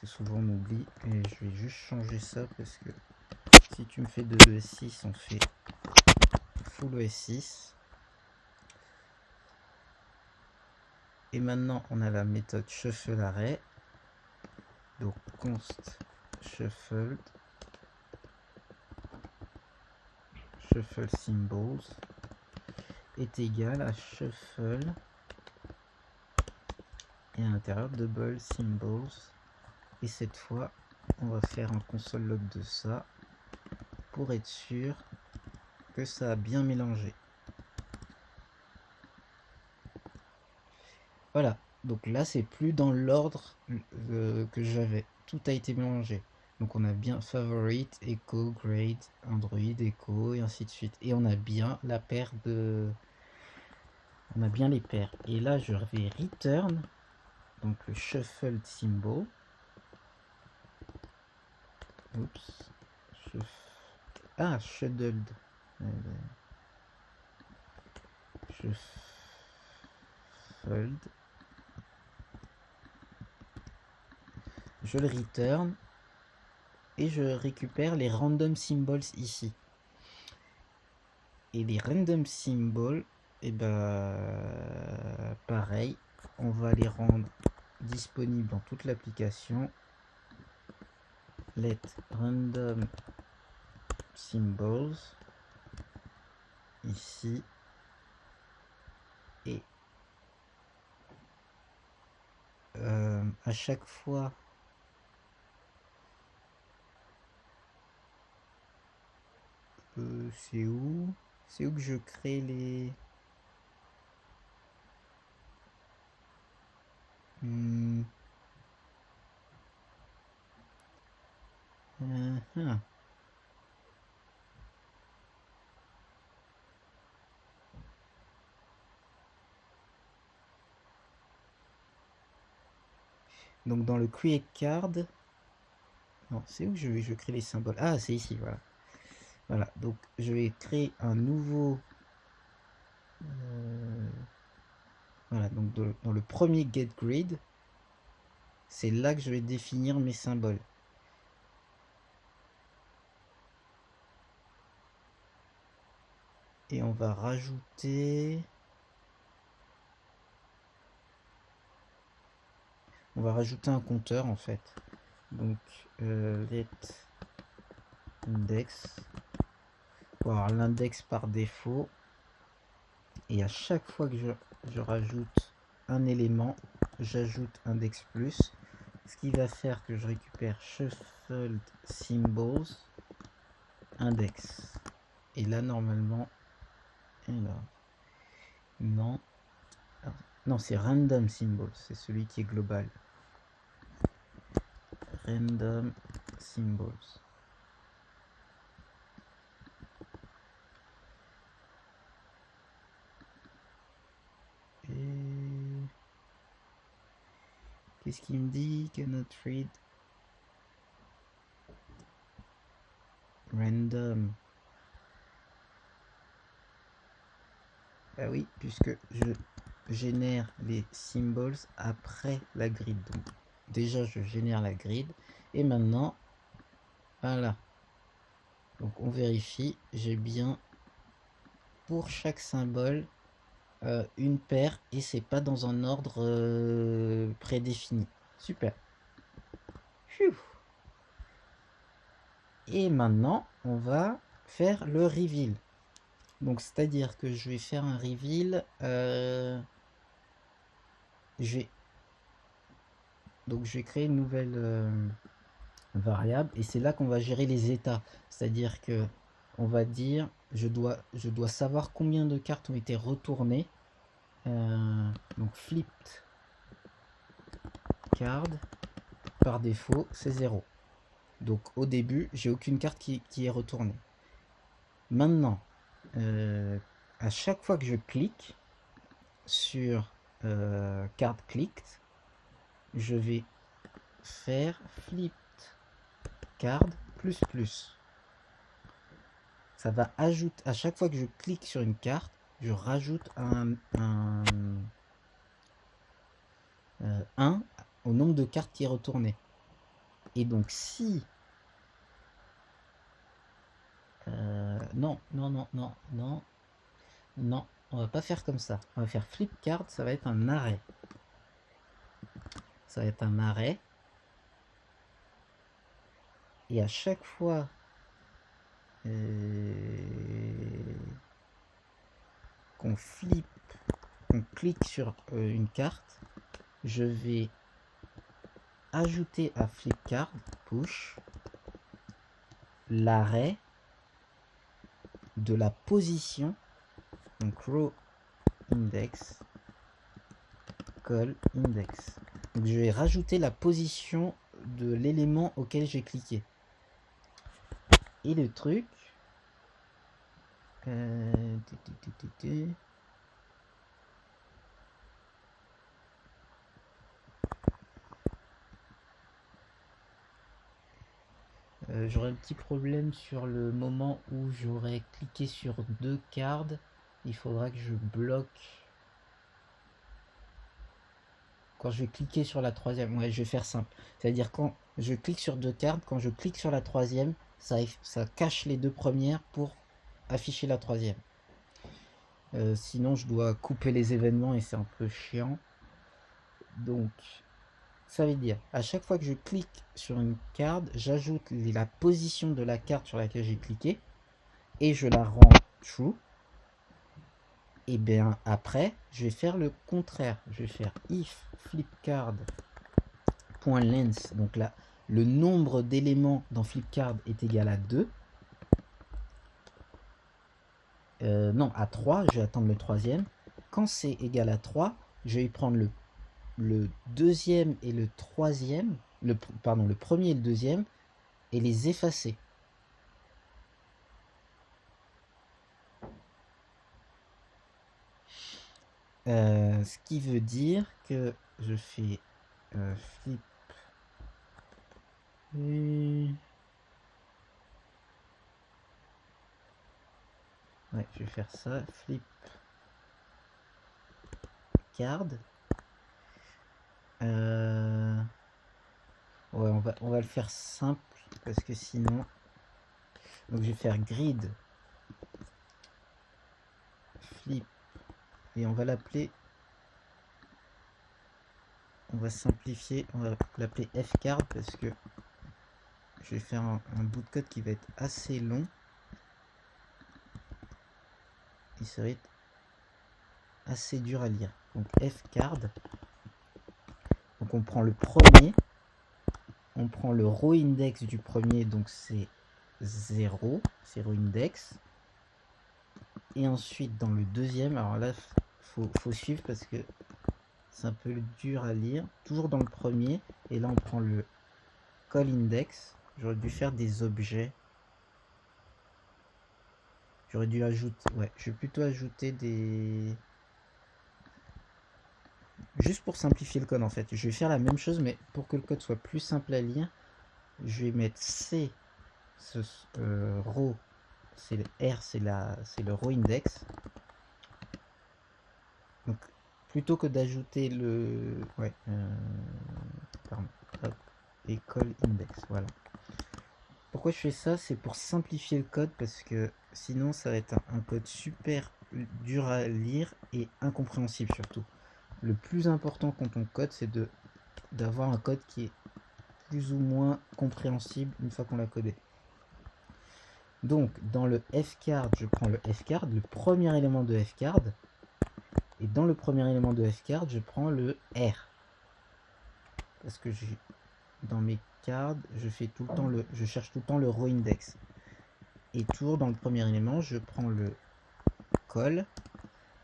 C'est souvent on oublie. Et je vais juste changer ça parce que si tu me fais de ES6, on fait full ES6. Et maintenant, on a la méthode shuffle arrêt. Donc const shuffle symbols est égal à shuffle et à l'intérieur double symbols. Et cette fois, on va faire un console log de ça pour être sûr que ça a bien mélangé. Voilà, donc là c'est plus dans l'ordre que j'avais, tout a été mélangé. Donc on a bien favorite, echo, grade, Android, echo et ainsi de suite. Et on a bien la paire de On a bien les paires. Et là, je vais return, donc le shuffled symbol. Oups. Ah, shuffled. Shuffled. Je le return. Et je récupère les random symbols ici. Et les random symbols, et pareil, on va les rendre disponibles dans toute l'application. Let random symbols ici et à chaque fois c'est où que je crée les donc dans le create card, non, c'est où que je crée les symboles. Ah, c'est ici, voilà. Voilà, donc je vais créer un nouveau voilà, donc dans le premier get grid, c'est là que je vais définir mes symboles. Et on va rajouter un compteur en fait. Donc let index, pour avoir l'index par défaut, et à chaque fois que je rajoute un élément, j'ajoute index plus, ce qui va faire que je récupère shuffled symbols index. Et là normalement, alors, non, non, c'est random symbols, c'est celui qui est global. Random symbols. Et qu'est-ce qu'il me dit? Cannot read random. Ah oui, puisque je génère les symbols après la grid. Donc, déjà, je génère la grid. Et maintenant, voilà. Donc, on vérifie. J'ai bien, pour chaque symbole, une paire. Et c'est pas dans un ordre prédéfini. Super. Phew. Et maintenant, on va faire le reveal. Donc, c'est-à-dire que je vais faire un reveal. Donc, je vais créer une nouvelle variable et c'est là qu'on va gérer les états. C'est-à-dire que on va dire je dois savoir combien de cartes ont été retournées. Donc, flipped card, par défaut, c'est 0. Donc, au début, j'ai aucune carte qui est retournée. Maintenant, à chaque fois que je clique sur card clicked, je vais faire flipped card plus plus. Ça va ajouter, à chaque fois que je clique sur une carte, je rajoute un 1 au nombre de cartes qui est retourné. Et donc si non, on va pas faire comme ça. On va faire flip card, ça va être un arrêt. Ça va être un arrêt. Et à chaque fois qu'on clique sur une carte, je vais ajouter à flip card, push, l'arrêt de la position, donc row index, call index. Donc je vais rajouter la position de l'élément auquel j'ai cliqué. Et le truc, j'aurai un petit problème sur le moment où j'aurai cliqué sur 2 cards. Il faudra que je bloque. Quand je vais cliquer sur la troisième, ouais, je vais faire simple. C'est-à-dire quand je clique sur 2 cartes, quand je clique sur la troisième, ça cache les 2 premières pour afficher la troisième. Sinon, je dois couper les événements et c'est un peu chiant. Donc, ça veut dire, à chaque fois que je clique sur une carte, j'ajoute la position de la carte sur laquelle j'ai cliqué et je la rends true. Et bien après, je vais faire le contraire. Je vais faire if flipcard.length. Donc là, le nombre d'éléments dans flipcard est égal à 2. Non, à 3. Je vais attendre le troisième. Quand c'est égal à 3, je vais prendre le deuxième et le troisième. Le premier et le deuxième et les effacer. Ce qui veut dire que je fais flip. Ouais, je vais faire ça. Flip card. Ouais, on va le faire simple parce que sinon. Donc je vais faire grid flip et on va l'appeler. On va simplifier, on va l'appeler fcard parce que je vais faire un bout de code qui va être assez long. Et ça va être assez dur à lire. Donc fcard. Donc on prend le premier. On prend le row index du premier, donc c'est 0 index. Et ensuite dans le deuxième, alors là faut suivre parce que c'est un peu dur à lire. Toujours dans le premier, et là on prend le call index. J'aurais dû faire des objets. J'aurais dû ajouter. Ouais, je vais plutôt ajouter des. Juste pour simplifier le code en fait. Je vais faire la même chose, mais pour que le code soit plus simple à lire, je vais mettre C, ce row, c'est le R, c'est le row index. Donc plutôt que d'ajouter le. Ouais. Pardon. Hop. Et call index. Voilà. Pourquoi je fais ça? C'est pour simplifier le code parce que sinon ça va être un code super dur à lire et incompréhensible surtout. Le plus important quand on code, c'est d'avoir un code qui est plus ou moins compréhensible une fois qu'on l'a codé. Donc dans le fcard, je prends le fcard, le premier élément de fcard, et dans le premier élément de fcard, je prends le R. Parce que dans mes cards, je cherche tout le temps le row index. Et toujours dans le premier élément, je prends le call.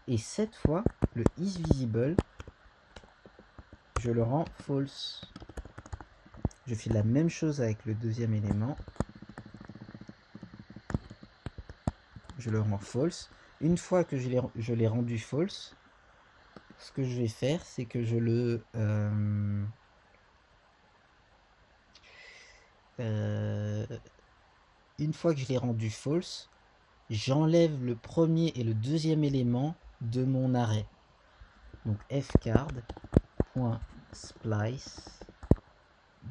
Et cette fois, le isVisible, je le rends false. Je fais la même chose avec le deuxième élément. Je le rends false. Une fois que je l'ai rendu false, ce que je vais faire, c'est que je le... une fois que je l'ai rendu false, j'enlève le premier et le deuxième élément de mon arrêt. Donc fcard.splice.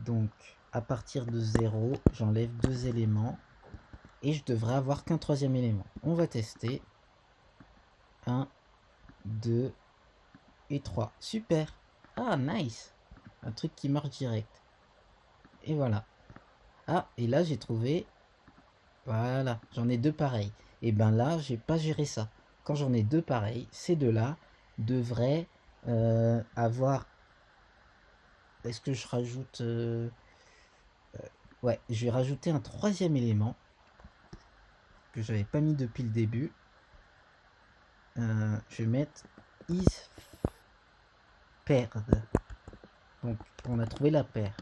Donc à partir de 0, j'enlève 2 éléments et je devrais avoir qu'un troisième élément. On va tester. 1, 2 et 3. Super. Ah, nice. Un truc qui marche direct. Et voilà. Ah, et là j'ai trouvé. Voilà, j'en ai 2 pareils. Et ben là, j'ai pas géré ça. Quand j'en ai 2 pareils, ces deux-là devraient avoir. Est-ce que je rajoute ouais, je vais rajouter un troisième élément que j'avais pas mis depuis le début. Je vais mettre is paired. Donc on a trouvé la paire.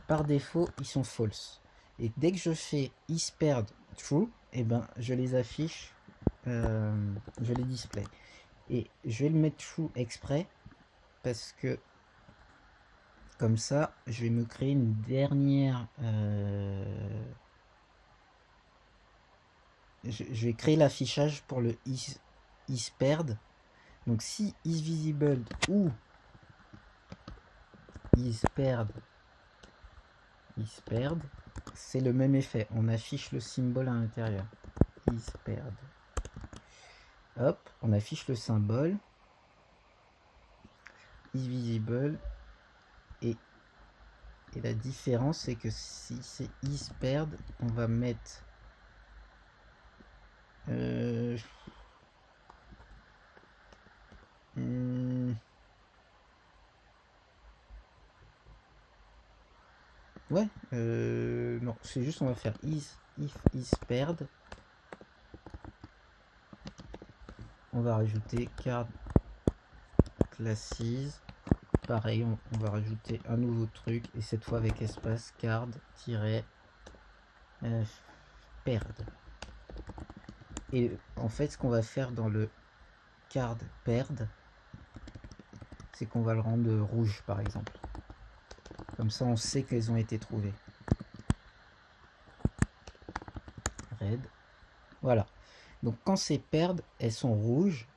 Par défaut, ils sont false. Et dès que je fais is paired true, et ben je les affiche, je les display. Et je vais le mettre true exprès parce que comme ça, je vais me créer une dernière je vais créer l'affichage pour le isPaired. Donc si isVisible ou isPaired, c'est le même effet. On affiche le symbole à l'intérieur. IsPaired. Hop, on affiche le symbole. IsVisible. Et la différence, c'est que si c'est isPaired, on va mettre... Ouais, non, c'est juste on va faire if isPaired. On va rajouter card classes. Pareil, on va rajouter un nouveau truc et cette fois avec espace card-paired. Et en fait, ce qu'on va faire dans le card paired, c'est qu'on va le rendre rouge par exemple. Comme ça, on sait qu'elles ont été trouvées. Red. Voilà. Donc quand c'est paired, elles sont rouges.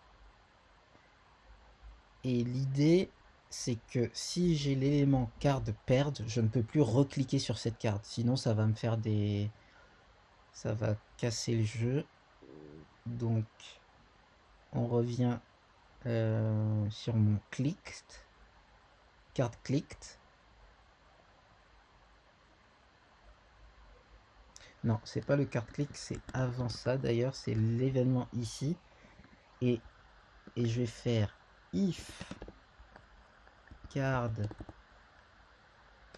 Et l'idée, c'est que si j'ai l'élément card paired, je ne peux plus recliquer sur cette carte. Sinon, ça va me faire des... ça va casser le jeu. Donc, on revient sur mon clicked, card clicked. Non, c'est pas le card click, c'est avant ça. D'ailleurs, c'est l'événement ici. Et je vais faire if card...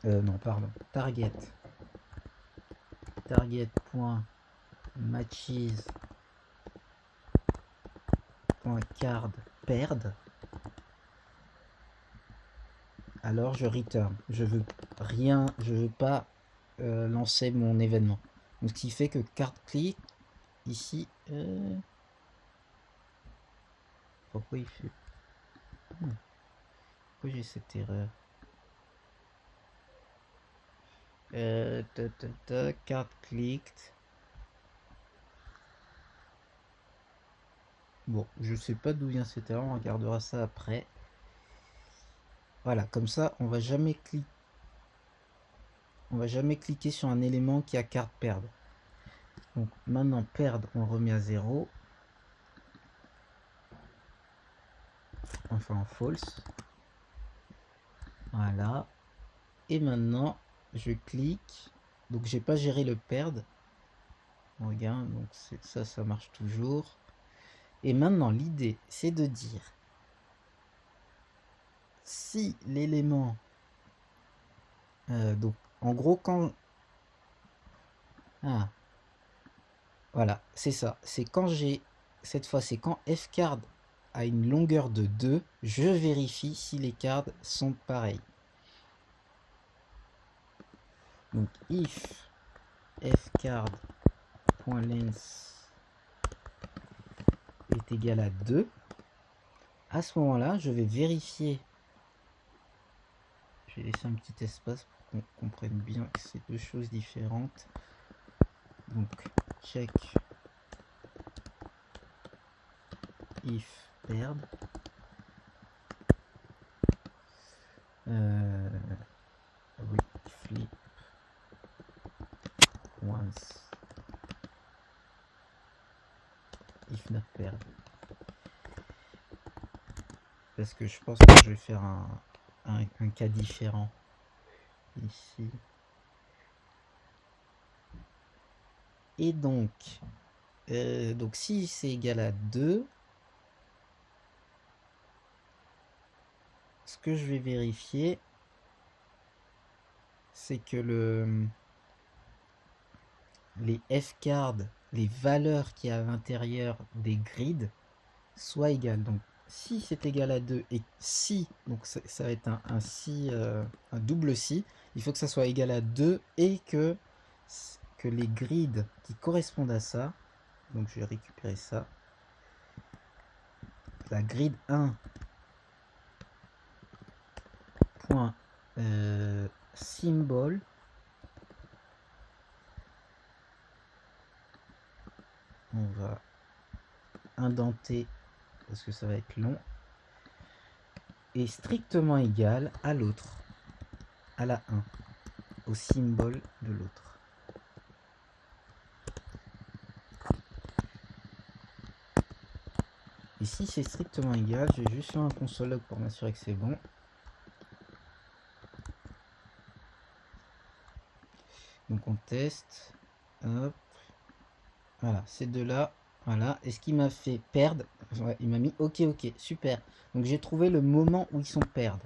non, pardon. Target.matches.card paired. Alors je return. Je veux rien, je veux pas lancer mon événement. Donc ce qui fait que card click ici. Pourquoi il fait... Pourquoi j'ai cette erreur? Card clicked. Bon, je sais pas d'où vient cette erreur, on regardera ça après. Voilà, comme ça, on va jamais cliquer sur un élément qui a card paired. Donc maintenant paired, on remet à 0. Enfin en false. Voilà. Et maintenant, je clique. Donc j'ai pas géré le paired. Regarde, donc ça marche toujours. Et maintenant, l'idée, c'est de dire si l'élément... donc, en gros, quand... Ah, voilà, c'est ça. C'est quand j'ai... Cette fois, c'est quand fcard a une longueur de 2, je vérifie si les cards sont pareils. Donc, if fcard.length est égal à 2, à ce moment-là, je vais vérifier. Je vais laisser un petit espace pour qu'on comprenne bien que c'est deux choses différentes. Donc, check if paired. Oui, flip once if not paired. Parce que je pense que je vais faire un cas différent ici. Et donc si c'est égal à 2, ce que je vais vérifier, c'est que les fcards, les valeurs qui y a à l'intérieur des grids soient égales. Donc si c'est égal à 2 et si, donc ça va être un si, un double si, il faut que ça soit égal à 2 et que les grids qui correspondent à ça, donc je vais récupérer ça, la grid 1 point symbol on va indenter parce que ça va être long, est strictement égal à l'autre, à la 1, au symbole de l'autre. Et si c'est strictement égal, je vais juste faire un console log pour m'assurer que c'est bon. Donc on teste. Hop. Voilà, ces deux-là. Voilà. Et ce qui m'a fait perdre, ouais, il m'a mis OK, OK, super. Donc j'ai trouvé le moment où ils sont perdre.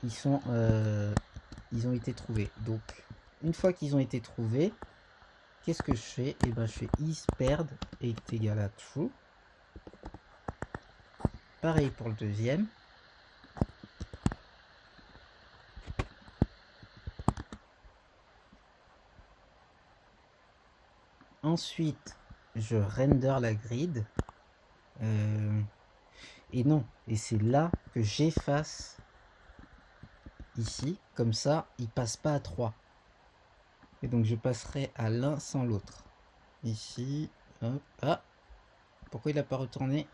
Ils ont été trouvés. Donc une fois qu'ils ont été trouvés, qu'est-ce que je fais? Et ben je fais is perd est égal à true. Pareil pour le deuxième. Ensuite, je render la grid. Et non, et c'est là que j'efface ici. Comme ça, il passe pas à 3. Et donc je passerai à l'un sans l'autre. Ici, hop, ah, pourquoi il n'a pas retourné?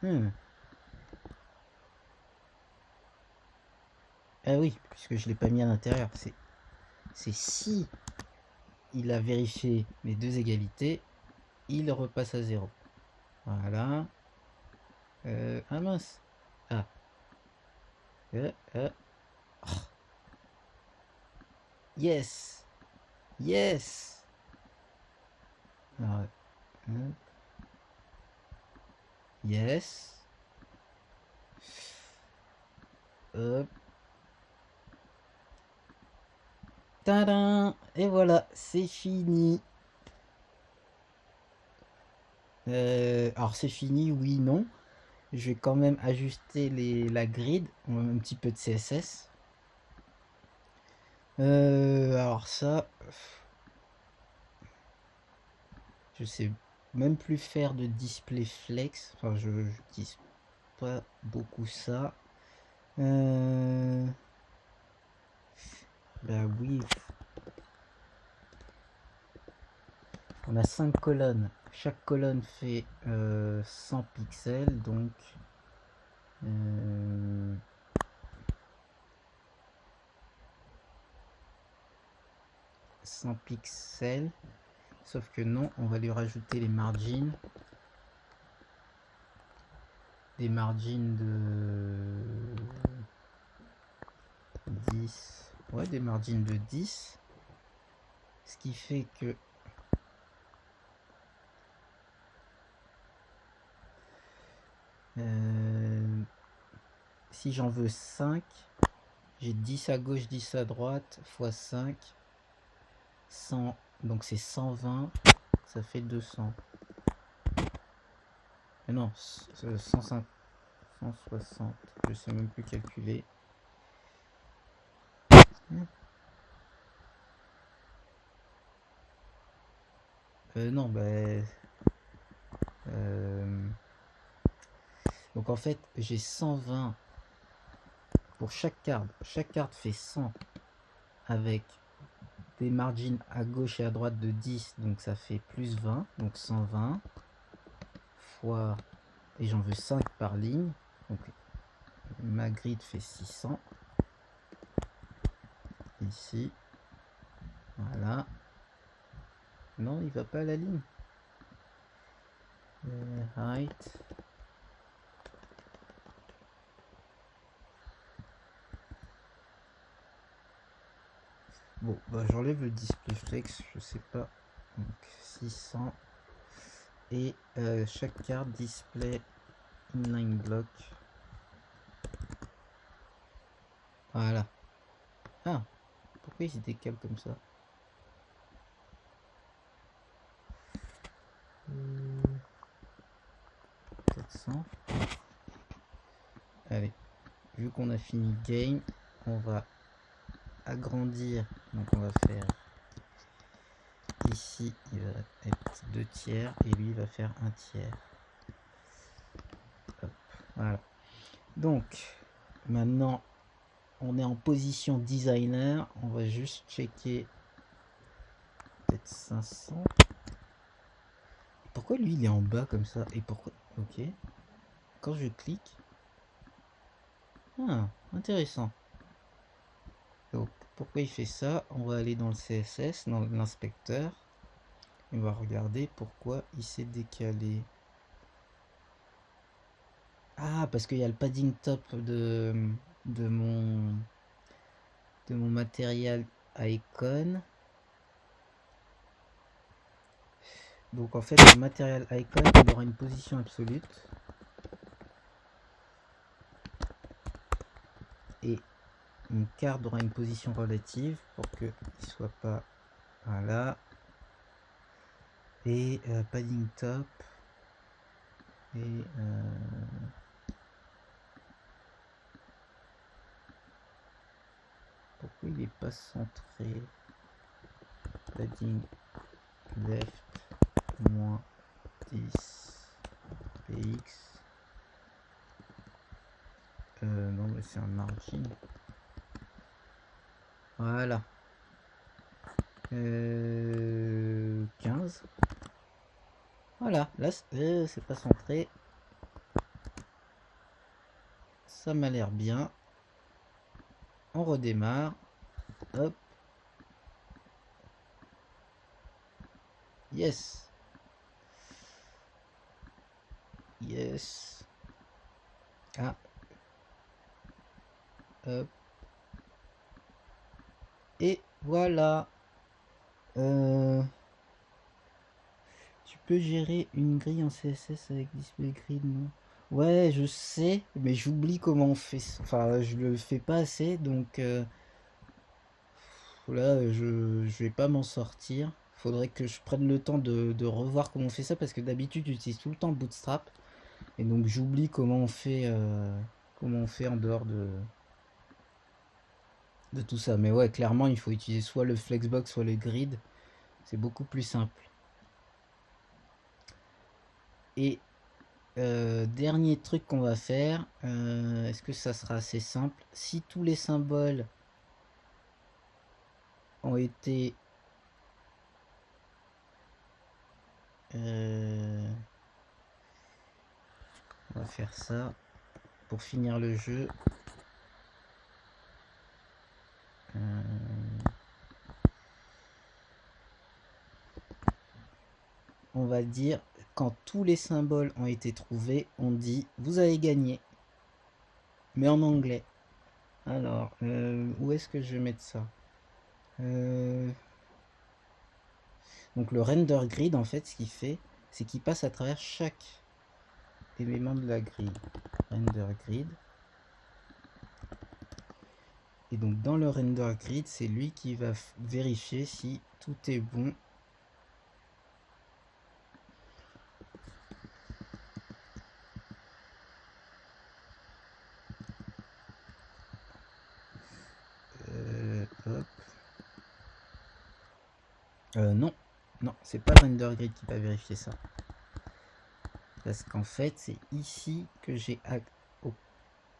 Ah oui, puisque je l'ai pas mis à l'intérieur. C'est si il a vérifié les deux égalités, il repasse à 0. Voilà. Ah mince. Ah. Oh. Yes. Yes. Alors, yes. Hop. Tadam. Et voilà, c'est fini. Alors c'est fini, oui, non. Je vais quand même ajuster la grid, un petit peu de CSS. Alors ça, je sais même plus faire de display flex. Enfin, je n'utilise pas beaucoup ça. Bah oui. On a 5 colonnes. Chaque colonne fait 100 pixels, donc 100 pixels. Sauf que non, on va lui rajouter les margins. Des margins de 10. Ouais, des margins de 10. Ce qui fait que si j'en veux 5, j'ai 10 à gauche, 10 à droite, x 5, 100, donc c'est 120, ça fait 200. Mais non, 150, 160, je sais même plus calculer. Non, ben... donc en fait, j'ai 120 pour chaque carte. Chaque carte fait 100 avec des margins à gauche et à droite de 10, donc ça fait plus 20, donc 120 fois, et j'en veux 5 par ligne, donc ma grid fait 600 ici, voilà. Non, il va pas à la ligne. Height. Bon, bah j'enlève le display flex, je sais pas. Donc 600 et chaque carte display inline block. Voilà. Ah, pourquoi il se décale comme ça? 400. Allez, vu qu'on a fini le game, on va agrandir. Donc on va faire ici, il va être 2 tiers et lui il va faire 1 tiers. Hop, voilà. Donc maintenant on est en position designer. On va juste checker peut-être 500. Pourquoi lui il est en bas comme ça? Et pourquoi? Ok. Quand je clique. Ah, intéressant. Donc pourquoi il fait ça? On va aller dans le CSS, dans l'inspecteur. On va regarder pourquoi il s'est décalé. Ah, parce qu'il y a le padding top de mon matériel icon. Donc en fait, le matériel icon, il aura une position absolue. Et une carte aura une position relative pour qu'il ne soit pas... Voilà. Et padding top. Et... pourquoi il n'est pas centré? Padding left moins 10 px. Non mais c'est un margin. Voilà. 15. Voilà, là c'est pas centré. Ça m'a l'air bien. On redémarre. Hop. Yes. Yes. Ah. Hop. Et voilà. Tu peux gérer une grille en CSS avec display grid, non? Ouais, je sais, mais j'oublie comment on fait. Enfin, je le fais pas assez, donc là, je vais pas m'en sortir. Faudrait que je prenne le temps de revoir comment on fait ça, parce que d'habitude, j'utilise tout le temps Bootstrap, et donc j'oublie comment on fait en dehors de tout ça. Mais ouais, clairement, il faut utiliser soit le Flexbox, soit le grid. C'est beaucoup plus simple. Et dernier truc qu'on va faire, est-ce que ça sera assez simple? Si tous les symboles ont été on va faire ça pour finir le jeu. On va dire, quand tous les symboles ont été trouvés, on dit vous avez gagné, mais en anglais. Alors, où est-ce que je vais mettre ça? Donc le render grid, en fait, ce qu'il fait, c'est qu'il passe à travers chaque élément de la grille. Render grid. Et donc dans le render grid, c'est lui qui va vérifier si tout est bon. Hop. Non, non, c'est pas le render grid qui va vérifier ça. Parce qu'en fait, c'est ici que j'ai...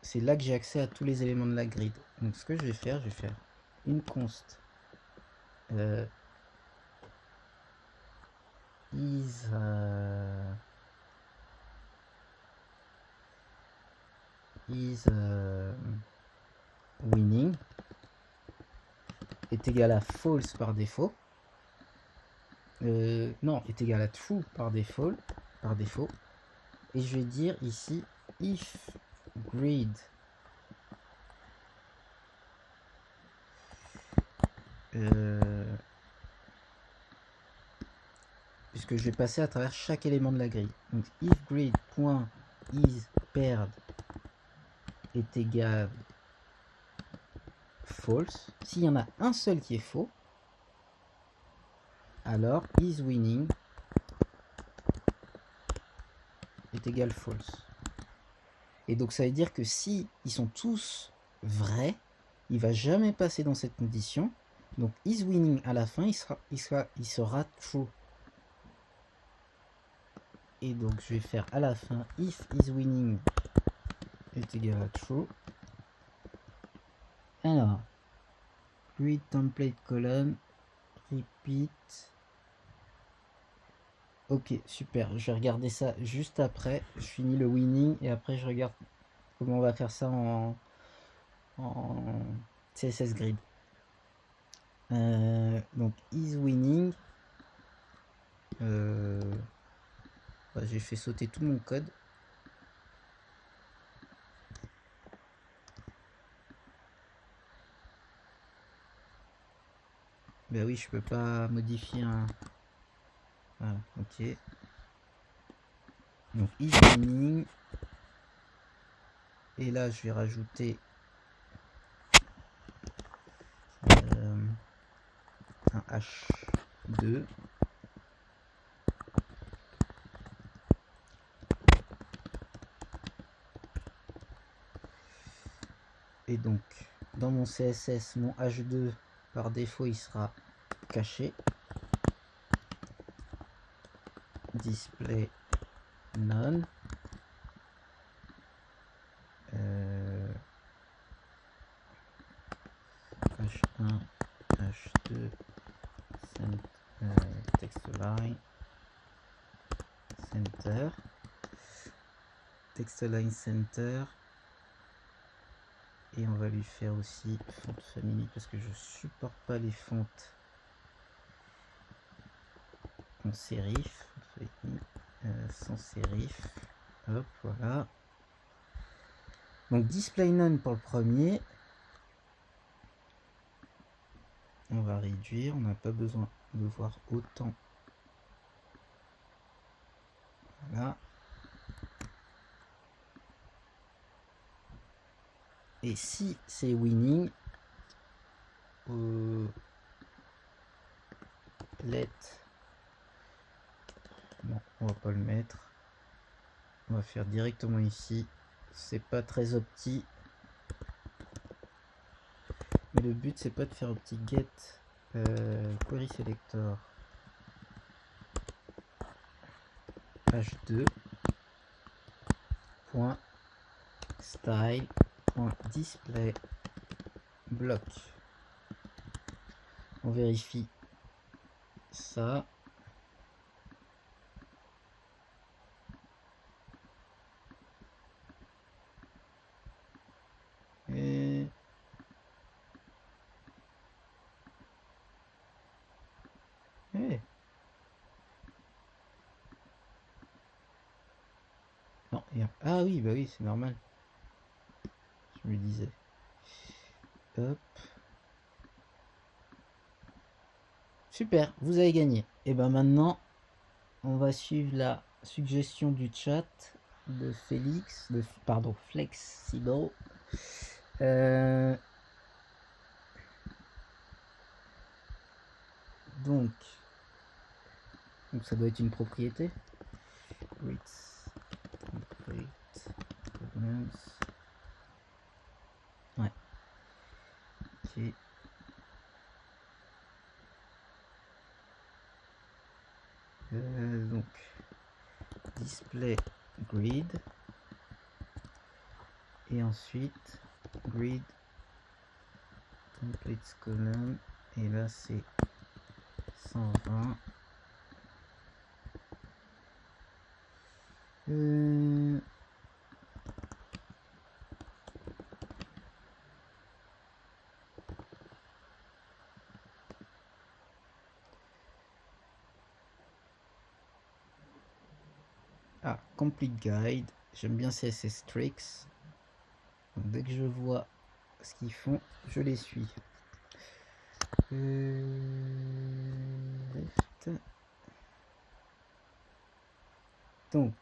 c'est là que j'ai accès à tous les éléments de la grid. Donc ce que je vais faire une const is winning est égal à false par défaut. Non, est égal à true par défaut. Et je vais dire ici if grid puisque je vais passer à travers chaque élément de la grille. Donc if grid.isPaired est égal false. S'il y en a un seul qui est faux, alors isWinning est égal false. Et donc ça veut dire que si ils sont tous vrais, il va jamais passer dans cette condition. Donc isWinning à la fin, il sera true. Et donc je vais faire à la fin if isWinning est égal à true. Alors, grid template column repeat Ok, super. Je vais regarder ça juste après. Je finis le winning et après je regarde comment on va faire ça en CSS Grid. Donc is winning. J'ai fait sauter tout mon code. Ben oui, je peux pas modifier un. Voilà, ok. Donc is winning. Et là, je vais rajouter un H2. Et donc, dans mon CSS, mon H2, par défaut, il sera caché. Display none. H1, H2, text line, center. Text line center. Et on va lui faire aussi font family parce que je supporte pas les fontes en sérif. Sans sérif. Hop, voilà. Donc display none pour le premier. On va réduire, on n'a pas besoin de voir autant. Voilà. Et si c'est winning, let. Non, on va pas le mettre. On va faire directement ici. C'est pas très opti. Mais le but c'est pas de faire un petit get query selector h2 style display block. On vérifie ça. Et non, ah oui, bah oui, c'est normal. Je me disais. Hop. Super, vous avez gagné. Et ben maintenant, on va suivre la suggestion du chat de Félix, pardon, Flexible. Donc ça doit être une propriété. Ouais. Ok. Donc display grid et ensuite grid templates column et là c'est 120. Complete guide. J'aime bien CSS Tricks. Donc, dès que je vois ce qu'ils font, je les suis. Left. Donc,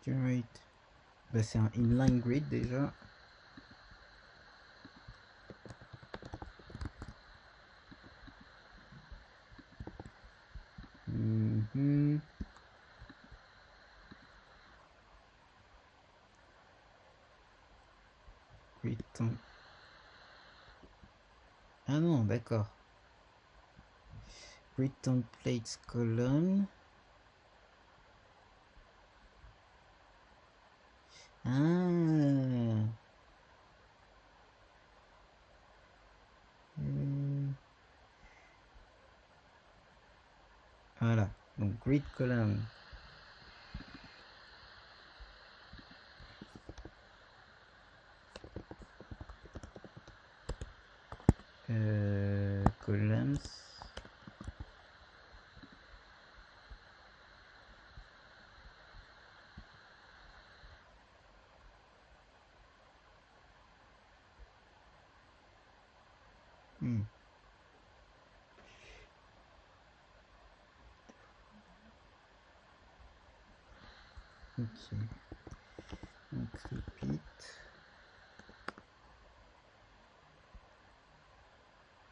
generate. Bah, c'est un inline grid déjà. Grid temp. Ah non, d'accord. Grid templates column. Ah. Voilà, donc grid column. Columns. Ok. Donc repeat.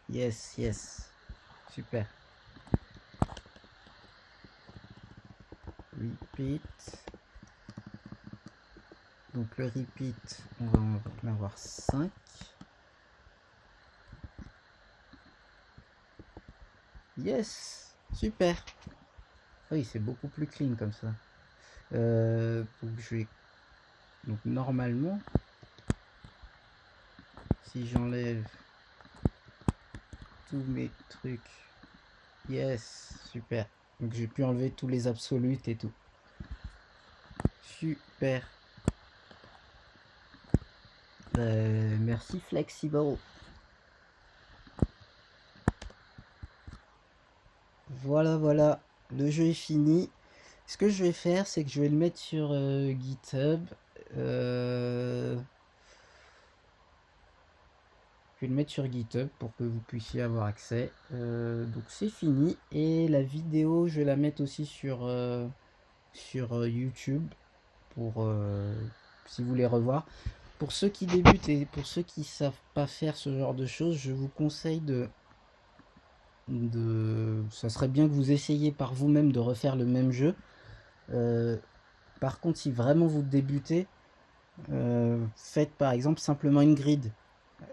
Yes, yes. Super. Repeat. Donc le repeat, on va en avoir 5. Yes, super. Oui, c'est beaucoup plus clean comme ça. Donc je vais... Donc normalement, si j'enlève tous mes trucs, yes, super. Donc j'ai pu enlever tous les absolutes et tout. Super. Merci Flexible. Voilà, voilà, le jeu est fini. Ce que je vais faire, c'est que je vais le mettre sur GitHub. Je vais le mettre sur GitHub pour que vous puissiez avoir accès. Donc c'est fini. Et la vidéo, je vais la mettre aussi sur, YouTube pour si vous voulez revoir. Pour ceux qui débutent et pour ceux qui savent pas faire ce genre de choses, je vous conseille ça serait bien que vous essayiez par vous-même de refaire le même jeu. Par contre, si vraiment vous débutez, faites par exemple simplement une grid.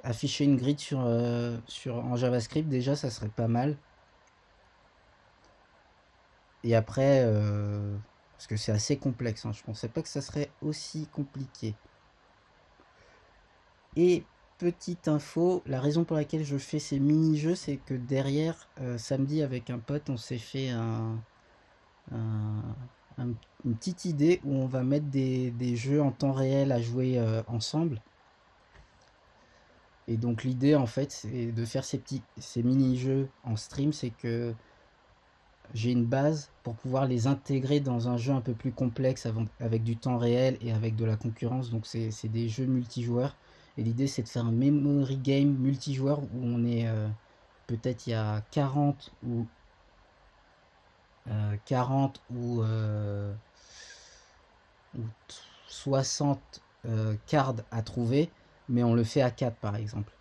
Afficher une grid en JavaScript, déjà, ça serait pas mal. Et après, parce que c'est assez complexe, hein, je pensais pas que ça serait aussi compliqué. Et petite info, la raison pour laquelle je fais ces mini-jeux, c'est que derrière, samedi avec un pote, on s'est fait une petite idée où on va mettre des jeux en temps réel à jouer ensemble. Et donc l'idée en fait c'est de faire ces mini-jeux en stream, c'est que j'ai une base pour pouvoir les intégrer dans un jeu un peu plus complexe avec du temps réel et avec de la concurrence. Donc c'est des jeux multijoueurs. Et l'idée c'est de faire un memory game multijoueur où on est peut-être il y a 40 ou 40 ou 60 cards à trouver, mais on le fait à 4 par exemple.